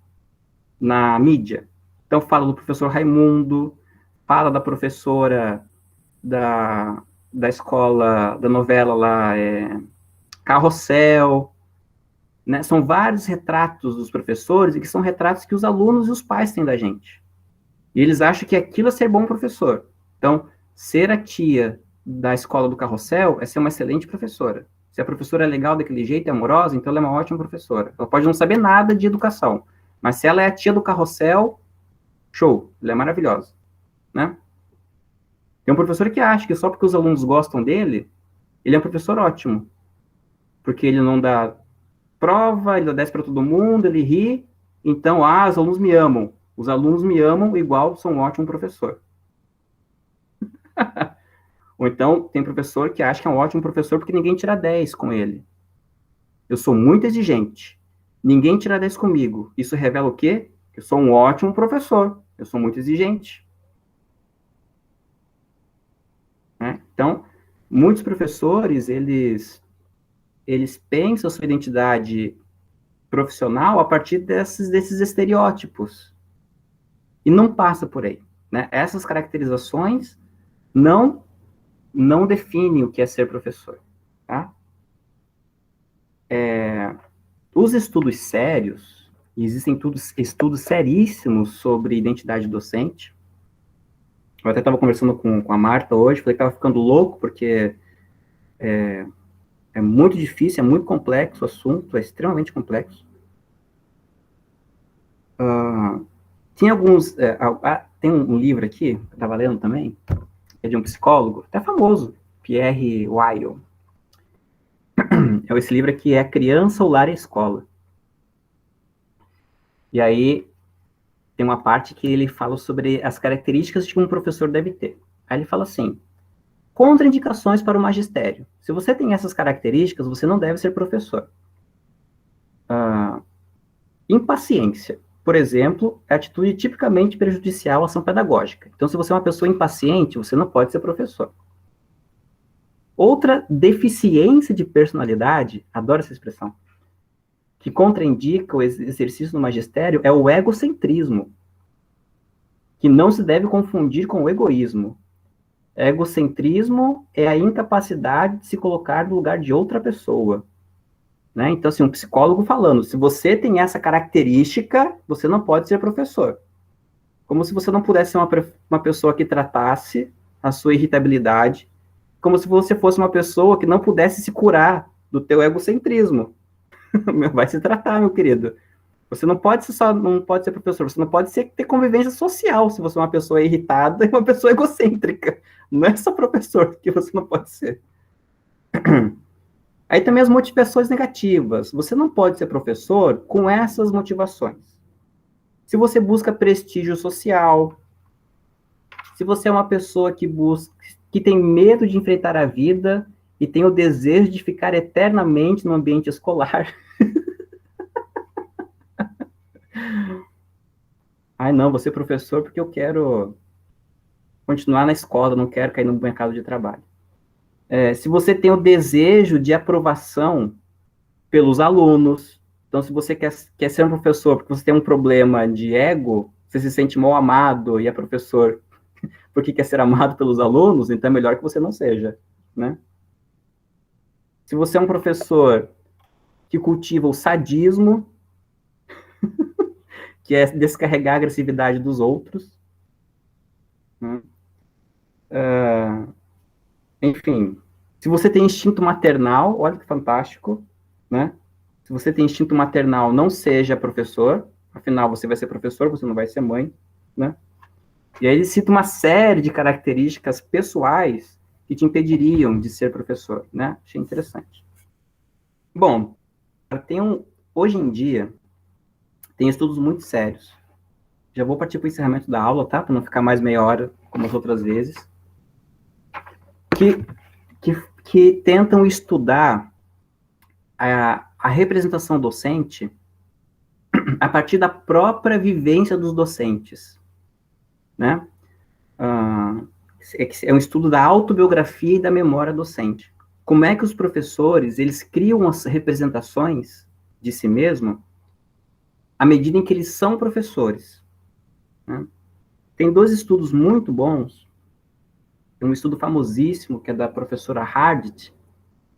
[SPEAKER 1] na mídia. Então, fala do professor Raimundo, fala da professora da escola, da novela lá, Carrossel, né? São vários retratos dos professores, e que são retratos que os alunos e os pais têm da gente. E eles acham que aquilo é ser bom professor. Então, ser a tia da escola do Carrossel é ser uma excelente professora. Se a professora é legal daquele jeito, é amorosa, então ela é uma ótima professora. Ela pode não saber nada de educação, mas se ela é a tia do Carrossel, show, ela é maravilhosa, né? Tem um professor que acha que só porque os alunos gostam dele, ele é um professor ótimo. Porque ele não dá prova, ele dá 10 para todo mundo, ele ri, então, os alunos me amam. Os alunos me amam igual, sou um ótimo professor. Ou então, tem professor que acha que é um ótimo professor porque ninguém tira 10 com ele. Eu sou muito exigente. Ninguém tira 10 comigo. Isso revela o quê? Eu sou um ótimo professor. Eu sou muito exigente. Né? Então, muitos professores, eles pensam sua identidade profissional a partir desses estereótipos. E não passa por aí. Né? Essas caracterizações não definem o que é ser professor. Tá? Os estudos sérios, e existem estudos seríssimos sobre identidade docente. Eu até estava conversando com a Marta hoje, falei que estava ficando louco, porque é muito difícil, é muito complexo o assunto, é extremamente complexo. Tem alguns... tem um livro aqui, que eu estava lendo também, é de um psicólogo, até famoso, Pierre Weil. Esse livro aqui é Criança, o Lar e a Escola. E aí, tem uma parte que ele fala sobre as características que um professor deve ter. Aí ele fala assim, contraindicações para o magistério. Se você tem essas características, você não deve ser professor. Impaciência, por exemplo, é atitude tipicamente prejudicial à ação pedagógica. Então, se você é uma pessoa impaciente, você não pode ser professor. Outra deficiência de personalidade, adoro essa expressão, que contraindica o exercício no magistério é o egocentrismo, que não se deve confundir com o egoísmo. Egocentrismo é a incapacidade de se colocar no lugar de outra pessoa. Né? Então, assim, um psicólogo falando, se você tem essa característica, você não pode ser professor. Como se você não pudesse ser uma pessoa que tratasse a sua irritabilidade, como se você fosse uma pessoa que não pudesse se curar do teu egocentrismo. Vai se tratar, meu querido. Você não pode ser professor, você não pode ter convivência social se você é uma pessoa irritada e uma pessoa egocêntrica. Não é só professor que você não pode ser. Aí também as motivações negativas. Você não pode ser professor com essas motivações. Se você busca prestígio social, se você é uma pessoa que tem medo de enfrentar a vida e tem o desejo de ficar eternamente no ambiente escolar. Ai, não, vou ser professor porque eu quero continuar na escola, não quero cair no mercado de trabalho. Se você tem o desejo de aprovação pelos alunos, então se você quer ser um professor porque você tem um problema de ego, você se sente mal amado e é professor porque quer ser amado pelos alunos, então é melhor que você não seja, né? Se você é um professor que cultiva o sadismo, que é descarregar a agressividade dos outros, né? Enfim, se você tem instinto maternal, olha que fantástico, né? Se você tem instinto maternal, não seja professor, afinal, você vai ser professor, você não vai ser mãe, né? E aí ele cita uma série de características pessoais que te impediriam de ser professor, né? Achei interessante. Bom, hoje em dia, tem estudos muito sérios. Já vou partir para o encerramento da aula, tá? Para não ficar mais meia hora, como as outras vezes. Que tentam estudar a representação docente a partir da própria vivência dos docentes, né? É um estudo da autobiografia e da memória docente. Como é que os professores, eles criam as representações de si mesmo à medida em que eles são professores, né? Tem 2 estudos muito bons. Tem um estudo famosíssimo, que é da professora Hardt,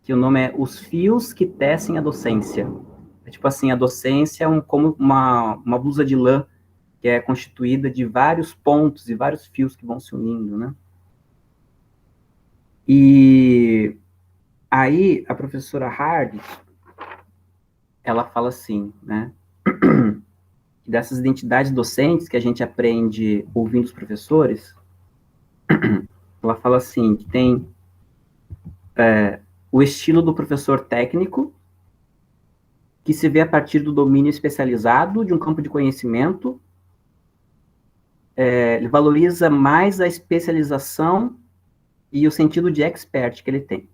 [SPEAKER 1] que o nome é Os Fios que Tecem a Docência. É tipo assim, a docência é como uma blusa de lã, que é constituída de vários pontos e vários fios que vão se unindo, né? E aí, a professora Hardt, ela fala assim, né? Dessas identidades docentes que a gente aprende ouvindo os professores, ela fala assim, que tem o estilo do professor técnico, que se vê a partir do domínio especializado de um campo de conhecimento. Ele valoriza mais a especialização e o sentido de expert que ele tem.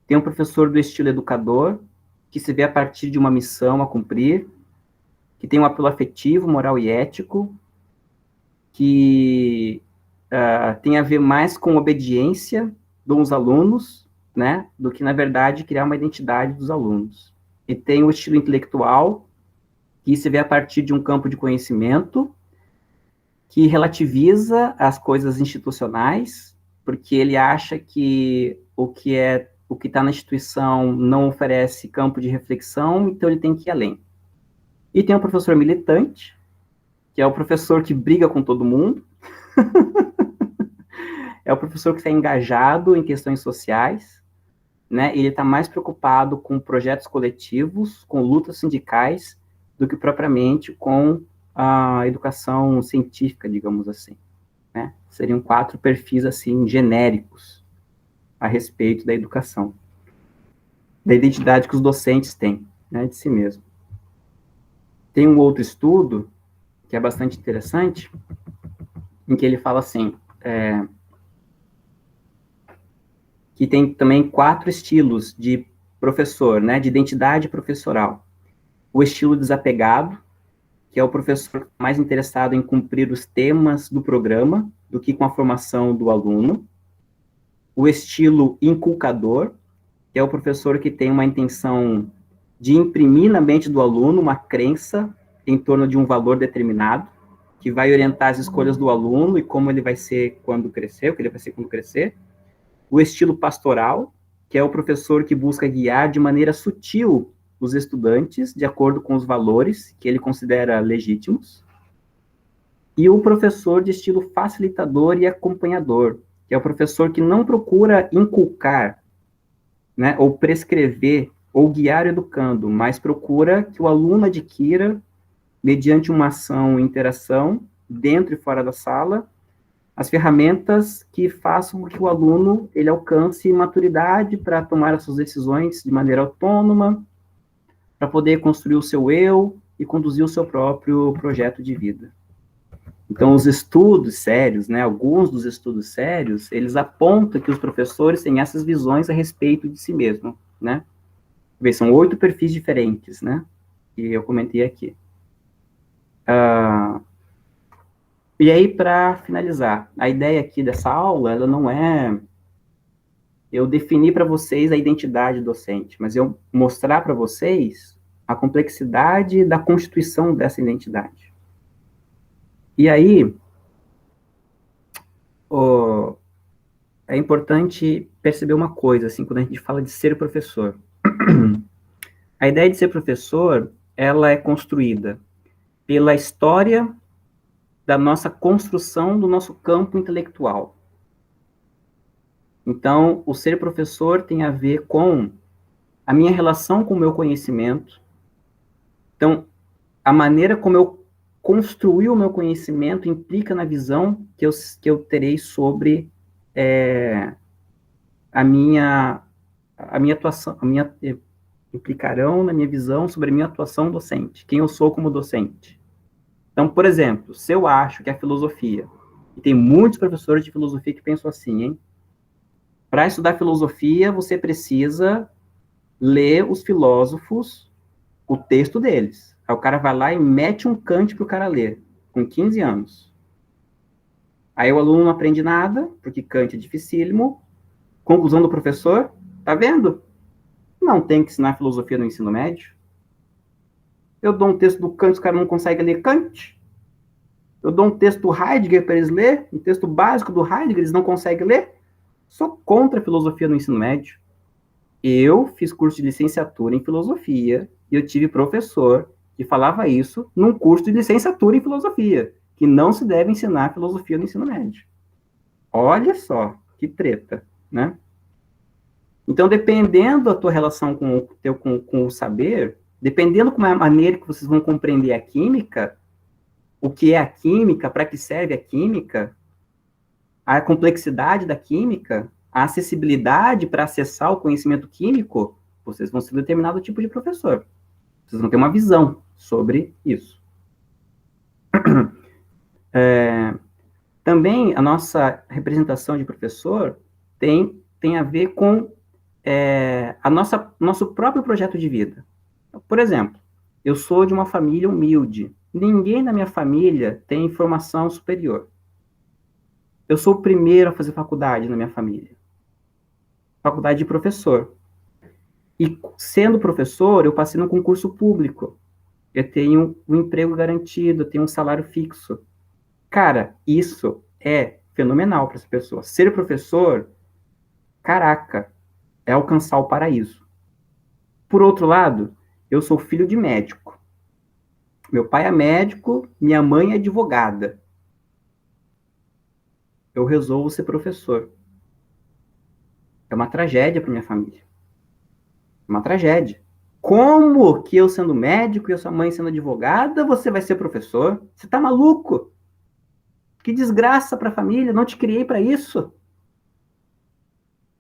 [SPEAKER 1] Tem um professor do estilo educador, que se vê a partir de uma missão a cumprir, que tem um apelo afetivo, moral e ético, que tem a ver mais com obediência dos alunos, né, do que, na verdade, criar uma identidade dos alunos. E tem o estilo intelectual, que se vê a partir de um campo de conhecimento, que relativiza as coisas institucionais, porque ele acha que o que está na instituição não oferece campo de reflexão, então ele tem que ir além. E tem o professor militante, que é o professor que briga com todo mundo, é o professor que está engajado em questões sociais, né? Ele está mais preocupado com projetos coletivos, com lutas sindicais, do que propriamente com a educação científica, digamos assim, né? Seriam 4 perfis, assim, genéricos a respeito da educação, da identidade que os docentes têm, né, de si mesmo. Tem um outro estudo, que é bastante interessante, em que ele fala assim, que tem também 4 estilos de professor, né, de identidade professoral. O estilo desapegado, que é o professor mais interessado em cumprir os temas do programa do que com a formação do aluno. O estilo inculcador, que é o professor que tem uma intenção de imprimir na mente do aluno uma crença em torno de um valor determinado, que vai orientar as escolhas do aluno e como ele vai ser quando crescer, o que ele vai ser quando crescer. O estilo pastoral, que é o professor que busca guiar de maneira sutil os estudantes, de acordo com os valores que ele considera legítimos. E o professor de estilo facilitador e acompanhador, que é o professor que não procura inculcar, né, ou prescrever, ou guiar o educando, mas procura que o aluno adquira, mediante uma ação e interação, dentro e fora da sala, as ferramentas que façam com que o aluno ele alcance maturidade para tomar as suas decisões de maneira autônoma, para poder construir o seu eu e conduzir o seu próprio projeto de vida. Então, os estudos sérios, né, alguns dos estudos sérios, eles apontam que os professores têm essas visões a respeito de si mesmo, né? São 8 perfis diferentes, né, que eu comentei aqui. E aí, para finalizar, a ideia aqui dessa aula, ela não é eu definir para vocês a identidade docente, mas eu mostrar para vocês a complexidade da constituição dessa identidade. E aí, é importante perceber uma coisa, assim, quando a gente fala de ser professor. A ideia de ser professor, ela é construída pela história da nossa construção do nosso campo intelectual. Então, o ser professor tem a ver com a minha relação com o meu conhecimento. Então, a maneira como eu construí o meu conhecimento implica na visão que eu terei sobre a minha atuação, implicarão na minha visão sobre a minha atuação docente, quem eu sou como docente. Então, por exemplo, se eu acho que a filosofia, e tem muitos professores de filosofia que pensam assim, hein? Para estudar filosofia, você precisa ler os filósofos, o texto deles. Aí o cara vai lá e mete um Kant para o cara ler, com 15 anos. Aí o aluno não aprende nada, porque Kant é dificílimo. Conclusão do professor, tá vendo? Não tem que ensinar filosofia no ensino médio. Eu dou um texto do Kant, os caras não conseguem ler Kant. Eu dou um texto do Heidegger para eles lerem, um texto básico do Heidegger, eles não conseguem ler. Sou contra a filosofia no ensino médio. Eu fiz curso de licenciatura em filosofia e eu tive professor que falava isso num curso de licenciatura em filosofia, que não se deve ensinar filosofia no ensino médio. Olha só, que treta, né? Então, dependendo da tua relação com o saber, dependendo como é a maneira que vocês vão compreender a química, o que é a química, para que serve a química, a complexidade da química, a acessibilidade para acessar o conhecimento químico, vocês vão ser um determinado tipo de professor. Vocês vão ter uma visão sobre isso. Também a nossa representação de professor tem a ver com nosso próprio projeto de vida. Por exemplo, eu sou de uma família humilde. Ninguém na minha família tem formação superior. Eu sou o primeiro a fazer faculdade na minha família. Faculdade de professor. E sendo professor, eu passei no concurso público. Eu tenho um emprego garantido, eu tenho um salário fixo. Cara, isso é fenomenal para as pessoas. Ser professor, caraca, é alcançar o paraíso. Por outro lado, eu sou filho de médico. Meu pai é médico, minha mãe é advogada. Eu resolvo ser professor. É uma tragédia para minha família. É uma tragédia. Como que eu sendo médico e a sua mãe sendo advogada, você vai ser professor? Você tá maluco? Que desgraça para a família, não te criei para isso.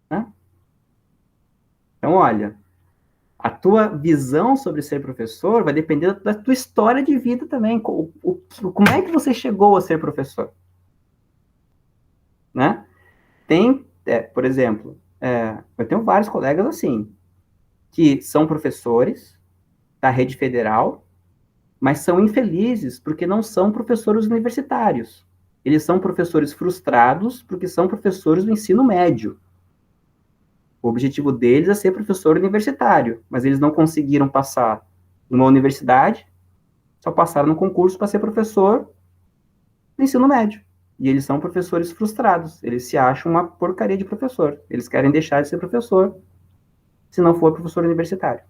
[SPEAKER 1] Né? Então, olha, a tua visão sobre ser professor vai depender da tua história de vida também. Como é que você chegou a ser professor? Né? Tem, por exemplo, eu tenho vários colegas assim, que são professores da rede federal, mas são infelizes porque não são professores universitários. Eles são professores frustrados porque são professores do ensino médio. O objetivo deles é ser professor universitário, mas eles não conseguiram passar numa universidade, só passaram no concurso para ser professor do ensino médio. E eles são professores frustrados, eles se acham uma porcaria de professor. Eles querem deixar de ser professor se não for professor universitário.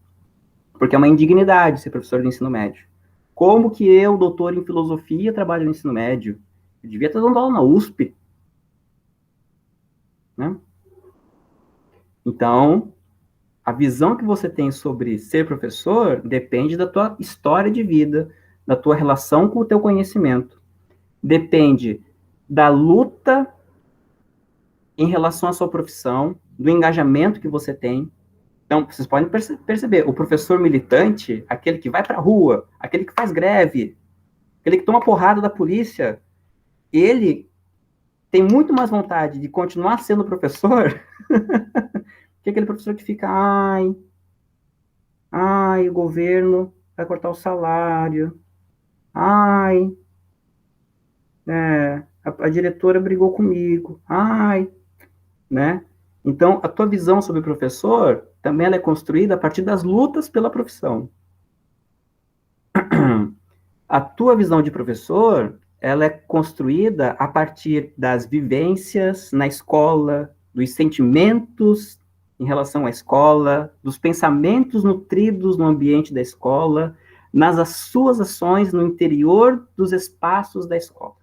[SPEAKER 1] Porque é uma indignidade ser professor do ensino médio. Como que eu, doutor em filosofia, trabalho no ensino médio? Eu devia estar dando aula na USP. Né? Então, a visão que você tem sobre ser professor depende da tua história de vida, da tua relação com o teu conhecimento. Depende da luta em relação à sua profissão, do engajamento que você tem. Então, vocês podem perceber, o professor militante, aquele que vai para a rua, aquele que faz greve, aquele que toma porrada da polícia, ele tem muito mais vontade de continuar sendo professor que aquele professor que fica, o governo vai cortar o salário, a diretora brigou comigo, né? Então, a tua visão sobre o professor também ela é construída a partir das lutas pela profissão. A tua visão de professor, ela é construída a partir das vivências na escola, dos sentimentos em relação à escola, dos pensamentos nutridos no ambiente da escola, nas suas ações no interior dos espaços da escola.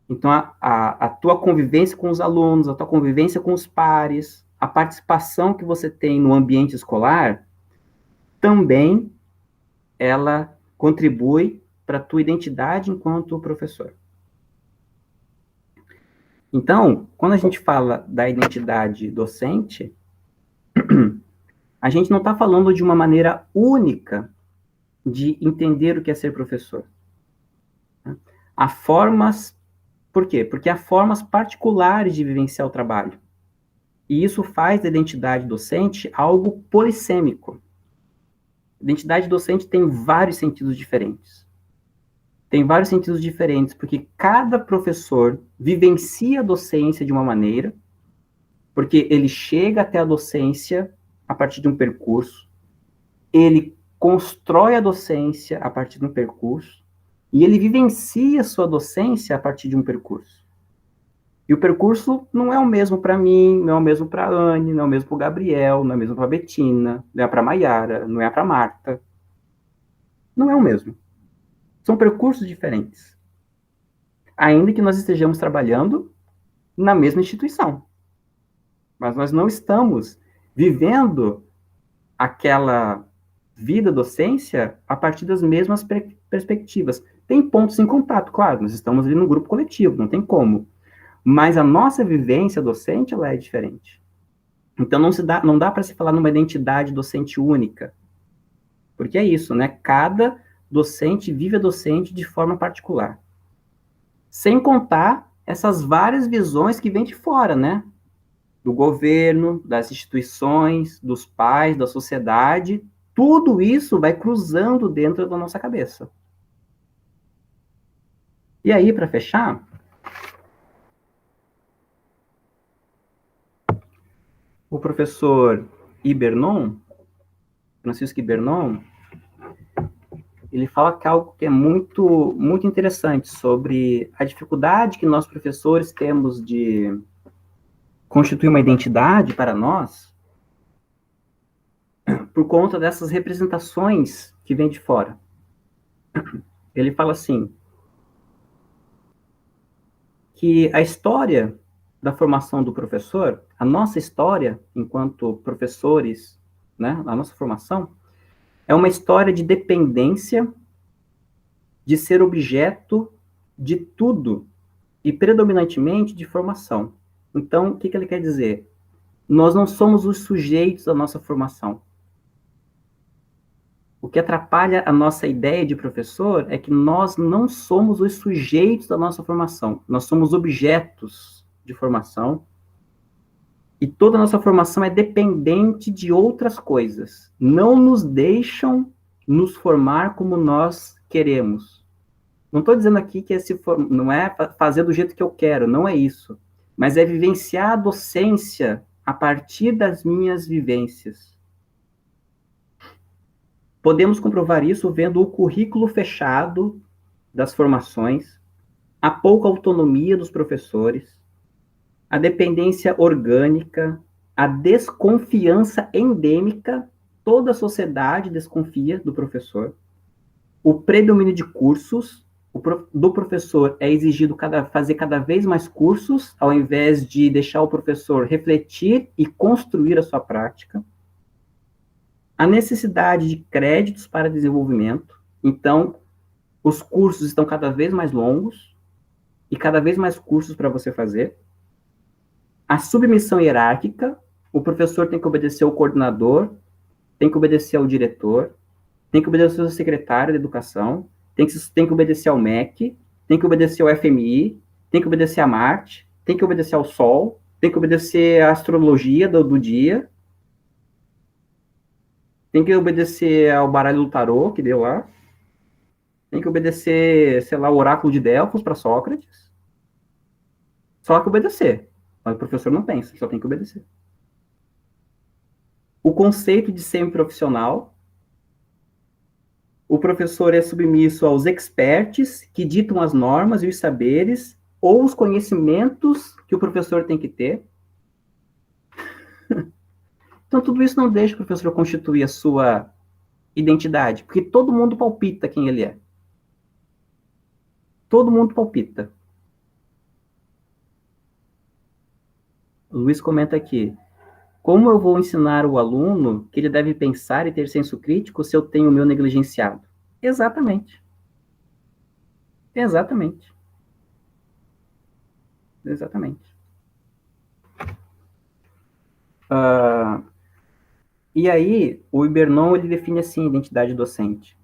[SPEAKER 1] Então, a tua convivência com os alunos, a tua convivência com os pares, a participação que você tem no ambiente escolar também ela contribui para a tua identidade enquanto professor. Então, quando a gente fala da identidade docente, a gente não está falando de uma maneira única de entender o que é ser professor. Há formas... Por quê? Porque há formas particulares de vivenciar o trabalho. E isso faz da identidade docente algo polissêmico. Identidade docente tem vários sentidos diferentes. Tem vários sentidos diferentes, porque cada professor vivencia a docência de uma maneira, porque ele chega até a docência a partir de um percurso, ele constrói a docência a partir de um percurso, e ele vivencia a sua docência a partir de um percurso. E o percurso não é o mesmo para mim, não é o mesmo para a Anne, não é o mesmo para o Gabriel, não é o mesmo para a Betina, não é para a Maiara, não é para a Marta. Não é o mesmo. São percursos diferentes. Ainda que nós estejamos trabalhando na mesma instituição. Mas nós não estamos vivendo aquela vida docência a partir das mesmas perspectivas. Tem pontos em contato, claro, nós estamos ali no grupo coletivo, não tem como. Mas a nossa vivência docente, ela é diferente. Então, não dá para se falar numa identidade docente única. Porque é isso, né? Cada docente vive a docente de forma particular. Sem contar essas várias visões que vêm de fora, né? Do governo, das instituições, dos pais, da sociedade. Tudo isso vai cruzando dentro da nossa cabeça. E aí, para fechar, o professor Ibernon, Francisco Ibernon, ele fala que algo que é muito, muito interessante sobre a dificuldade que nós professores temos de constituir uma identidade para nós por conta dessas representações que vêm de fora. Ele fala assim, que a história da formação do professor, a nossa história enquanto professores, né, a nossa formação, é uma história de dependência, de ser objeto de tudo, e predominantemente de formação. Então, o que ele quer dizer? Nós não somos os sujeitos da nossa formação. O que atrapalha a nossa ideia de professor é que nós não somos os sujeitos da nossa formação. Nós somos objetos de formação. E toda a nossa formação é dependente de outras coisas. Não nos deixam nos formar como nós queremos. Não estou dizendo aqui que não é fazer do jeito que eu quero, não é isso. Mas é vivenciar a docência a partir das minhas vivências. Podemos comprovar isso vendo o currículo fechado das formações, a pouca autonomia dos professores, a dependência orgânica, a desconfiança endêmica, toda a sociedade desconfia do professor, o predomínio de cursos, do professor é exigido fazer cada vez mais cursos, ao invés de deixar o professor refletir e construir a sua prática, a necessidade de créditos para desenvolvimento. Então, os cursos estão cada vez mais longos e cada vez mais cursos para você fazer. A submissão hierárquica, o professor tem que obedecer ao coordenador, tem que obedecer ao diretor, tem que obedecer ao secretário de educação, tem que obedecer ao MEC, tem que obedecer ao FMI, tem que obedecer a Marte, tem que obedecer ao Sol, tem que obedecer à astrologia do dia, tem que obedecer ao baralho do tarô, que deu lá. Tem que obedecer, sei lá, o oráculo de Delfos para Sócrates. Só que obedecer. Mas o professor não pensa, só tem que obedecer. O conceito de semi-profissional. O professor é submisso aos experts, que ditam as normas e os saberes, ou os conhecimentos que o professor tem que ter. Então, tudo isso não deixa o professor constituir a sua identidade, porque todo mundo palpita quem ele é. Todo mundo palpita. O Luiz comenta aqui, Como eu vou ensinar o aluno que ele deve pensar e ter senso crítico se eu tenho o meu negligenciado? Exatamente. Exatamente. Exatamente. E aí, o Ibernon, ele define assim a identidade docente.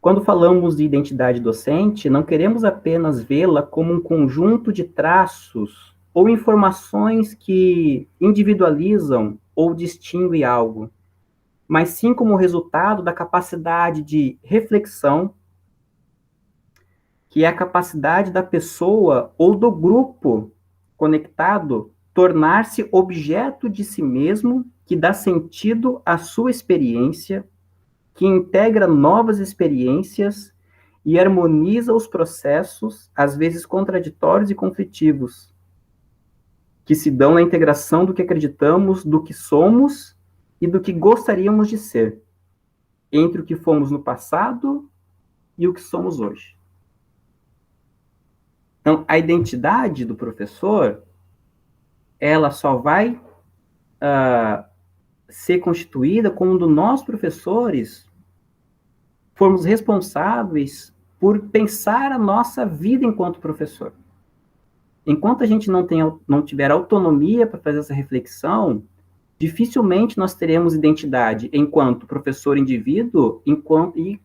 [SPEAKER 1] Quando falamos de identidade docente, não queremos apenas vê-la como um conjunto de traços ou informações que individualizam ou distinguem algo, mas sim como resultado da capacidade de reflexão, que é a capacidade da pessoa ou do grupo conectado tornar-se objeto de si mesmo, que dá sentido à sua experiência, que integra novas experiências e harmoniza os processos, às vezes contraditórios e conflitivos, que se dão na integração do que acreditamos, do que somos e do que gostaríamos de ser, entre o que fomos no passado e o que somos hoje. Então, a identidade do professor, ela só vai ser constituída quando nós, professores, formos responsáveis por pensar a nossa vida enquanto professor. Enquanto a gente não tiver autonomia para fazer essa reflexão, dificilmente nós teremos identidade enquanto professor indivíduo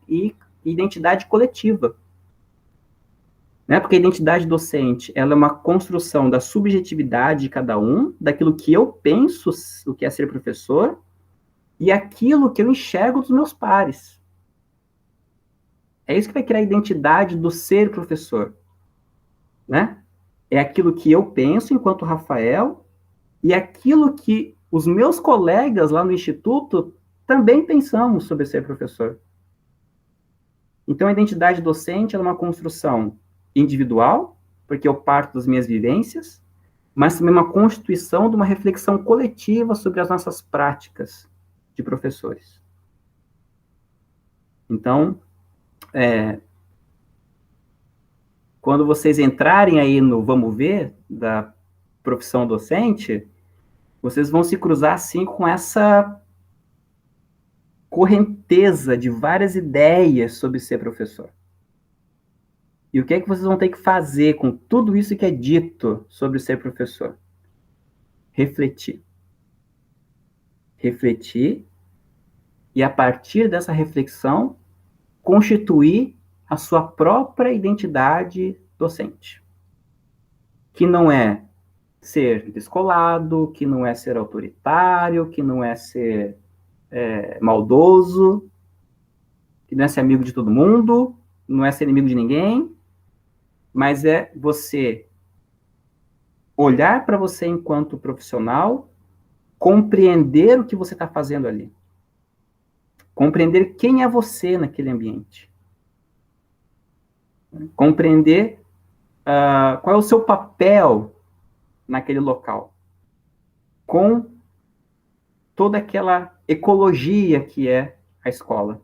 [SPEAKER 1] e identidade coletiva. Né? Porque a identidade docente, ela é uma construção da subjetividade de cada um, daquilo que eu penso o que é ser professor, e aquilo que eu enxergo dos meus pares. É isso que vai criar a identidade do ser professor. Né? É aquilo que eu penso enquanto Rafael, e aquilo que os meus colegas lá no Instituto também pensamos sobre ser professor. Então, a identidade docente é uma construção individual, porque eu parto das minhas vivências, mas também uma constituição de uma reflexão coletiva sobre as nossas práticas de professores. Então, quando vocês entrarem aí no vamos ver da profissão docente, vocês vão se cruzar, assim, com essa correnteza de várias ideias sobre ser professor. E o que é que vocês vão ter que fazer com tudo isso que é dito sobre ser professor? Refletir. Refletir e, a partir dessa reflexão, constituir a sua própria identidade docente. Que não é ser descolado, que não é ser autoritário, que não é ser maldoso, que não é ser amigo de todo mundo, não é ser inimigo de ninguém, mas é você olhar para você enquanto profissional, compreender o que você está fazendo ali, compreender quem é você naquele ambiente, compreender qual é o seu papel naquele local, com toda aquela ecologia que é a escola,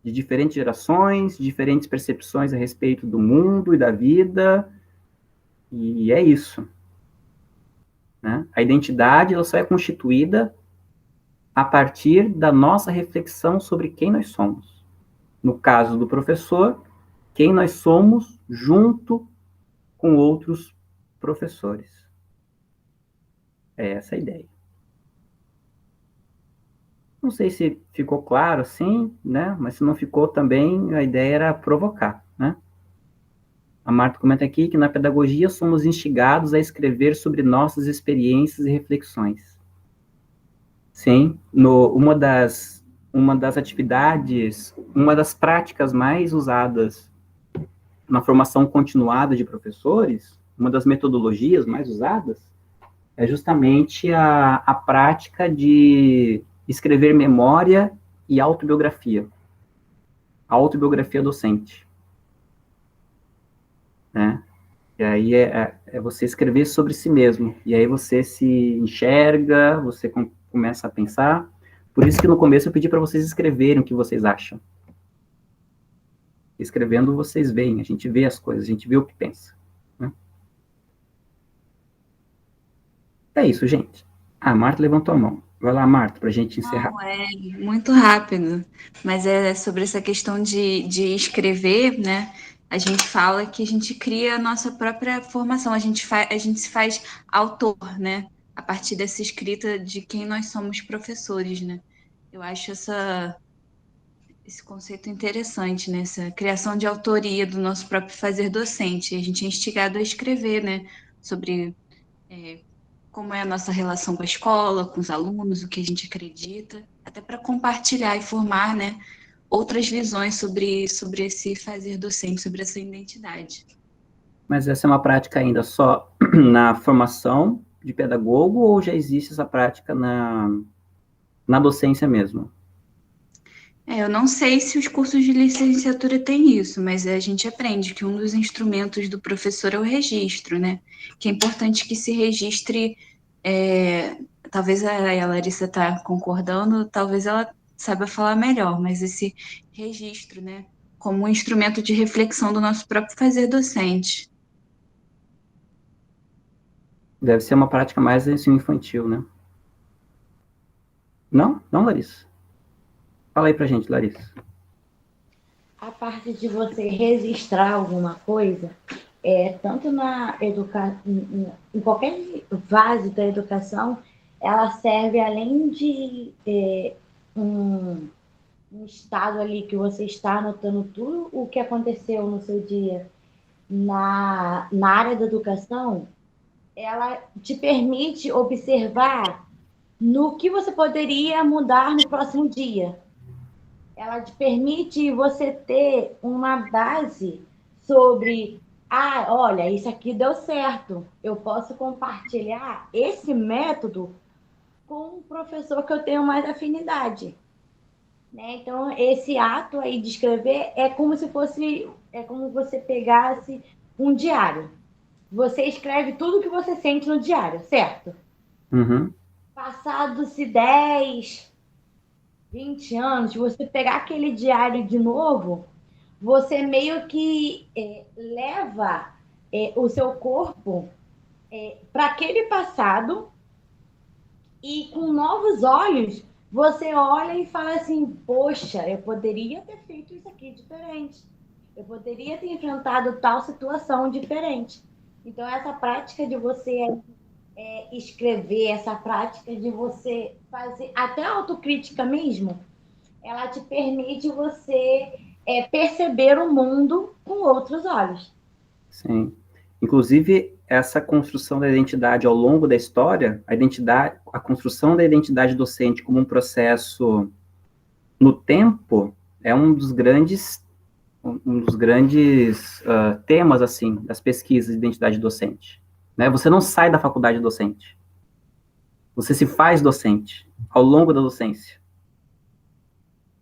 [SPEAKER 1] de diferentes gerações, diferentes percepções a respeito do mundo e da vida, e é isso. Né? A identidade, ela só é constituída a partir da nossa reflexão sobre quem nós somos. No caso do professor, quem nós somos junto com outros professores. É essa a ideia. Não sei se ficou claro assim, né? Mas se não ficou também, a ideia era provocar, né? A Marta comenta aqui que na pedagogia somos instigados a escrever sobre nossas experiências e reflexões. Sim, uma das atividades, uma das práticas mais usadas na formação continuada de professores, uma das metodologias mais usadas, é justamente a prática de escrever memória e autobiografia. A autobiografia docente. Né? E aí é você escrever sobre si mesmo. E aí você se enxerga, você começa a pensar. Por isso que no começo eu pedi para vocês escreverem o que vocês acham. Escrevendo vocês veem, a gente vê as coisas, a gente vê o que pensa. Né? É isso, gente. Ah, a Marta levantou a mão. Vai lá, Marta, para a gente encerrar.
[SPEAKER 4] Não, é muito rápido, mas é sobre essa questão de escrever, né? A gente fala que a gente cria a nossa própria formação, a gente se faz autor, né? A partir dessa escrita de quem nós somos professores, né? Eu acho esse conceito interessante, né? Essa criação de autoria do nosso próprio fazer docente. A gente é instigado a escrever, né? Sobre como é a nossa relação com a escola, com os alunos, o que a gente acredita, até para compartilhar e formar, né, outras visões sobre esse fazer docente, sobre essa identidade.
[SPEAKER 1] Mas essa é uma prática ainda só na formação de pedagogo ou já existe essa prática na docência mesmo?
[SPEAKER 4] Eu não sei se os cursos de licenciatura têm isso, mas a gente aprende que um dos instrumentos do professor é o registro, né? Que é importante que se registre, talvez a Larissa está concordando, talvez ela saiba falar melhor, mas esse registro, né? Como um instrumento de reflexão do nosso próprio fazer docente.
[SPEAKER 1] Deve ser uma prática mais ensino infantil, né? Não? Não, Larissa? Fala aí pra gente, Larissa.
[SPEAKER 5] A parte de você registrar alguma coisa, tanto na educação, em qualquer fase da educação, ela serve além de um estado ali que você está anotando tudo o que aconteceu no seu dia na área da educação, ela te permite observar no que você poderia mudar no próximo dia. Ela te permite você ter uma base sobre, olha, isso aqui deu certo, eu posso compartilhar esse método com um professor que eu tenho mais afinidade. Né? Então, esse ato aí de escrever é como você pegasse um diário. Você escreve tudo o que você sente no diário, certo?
[SPEAKER 1] Uhum.
[SPEAKER 5] Passados-se 10, 20 anos, você pegar aquele diário de novo, você meio que leva o seu corpo para aquele passado e com novos olhos, você olha e fala assim, poxa, eu poderia ter feito isso aqui diferente. Eu poderia ter enfrentado tal situação diferente. Então, essa prática de você escrever, essa prática de você fazer até autocrítica mesmo, ela te permite você perceber o mundo com outros olhos.
[SPEAKER 1] Sim. Inclusive, essa construção da identidade ao longo da história, a construção da identidade docente como um processo no tempo, é um dos grandes temas, assim, das pesquisas de identidade docente. Né? Você não sai da faculdade docente. Você se faz docente ao longo da docência.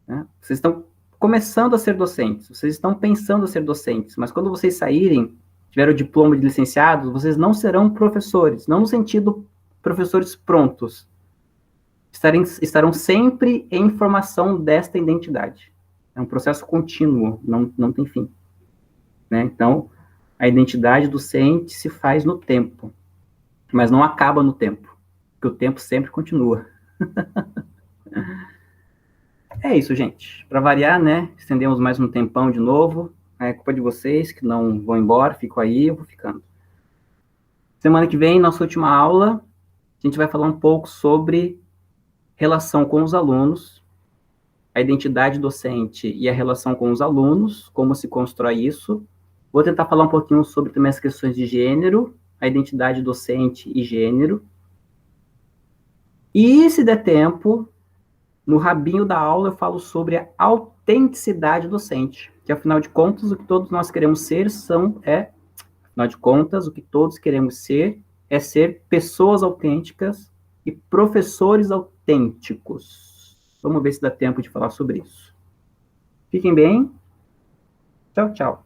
[SPEAKER 1] Né? Vocês estão começando a ser docentes, vocês estão pensando a ser docentes, mas quando vocês saírem, tiver o diploma de licenciados, vocês não serão professores, não no sentido professores prontos. Estarão sempre em formação desta identidade. É um processo contínuo, não tem fim. Né? Então, a identidade docente se faz no tempo, mas não acaba no tempo, porque o tempo sempre continua. É isso, gente. Para variar, né? Estendemos mais um tempão de novo. É culpa de vocês que não vão embora, fico aí, eu vou ficando. Semana que vem, nossa última aula, a gente vai falar um pouco sobre relação com os alunos, a identidade docente e a relação com os alunos, como se constrói isso. Vou tentar falar um pouquinho sobre também as questões de gênero, a identidade docente e gênero. E, se der tempo, no rabinho da aula eu falo sobre a autenticidade docente, que afinal de contas o que todos nós queremos ser afinal de contas o que todos queremos ser é ser pessoas autênticas e professores autênticos. Vamos ver se dá tempo de falar sobre isso. Fiquem bem. Tchau, tchau.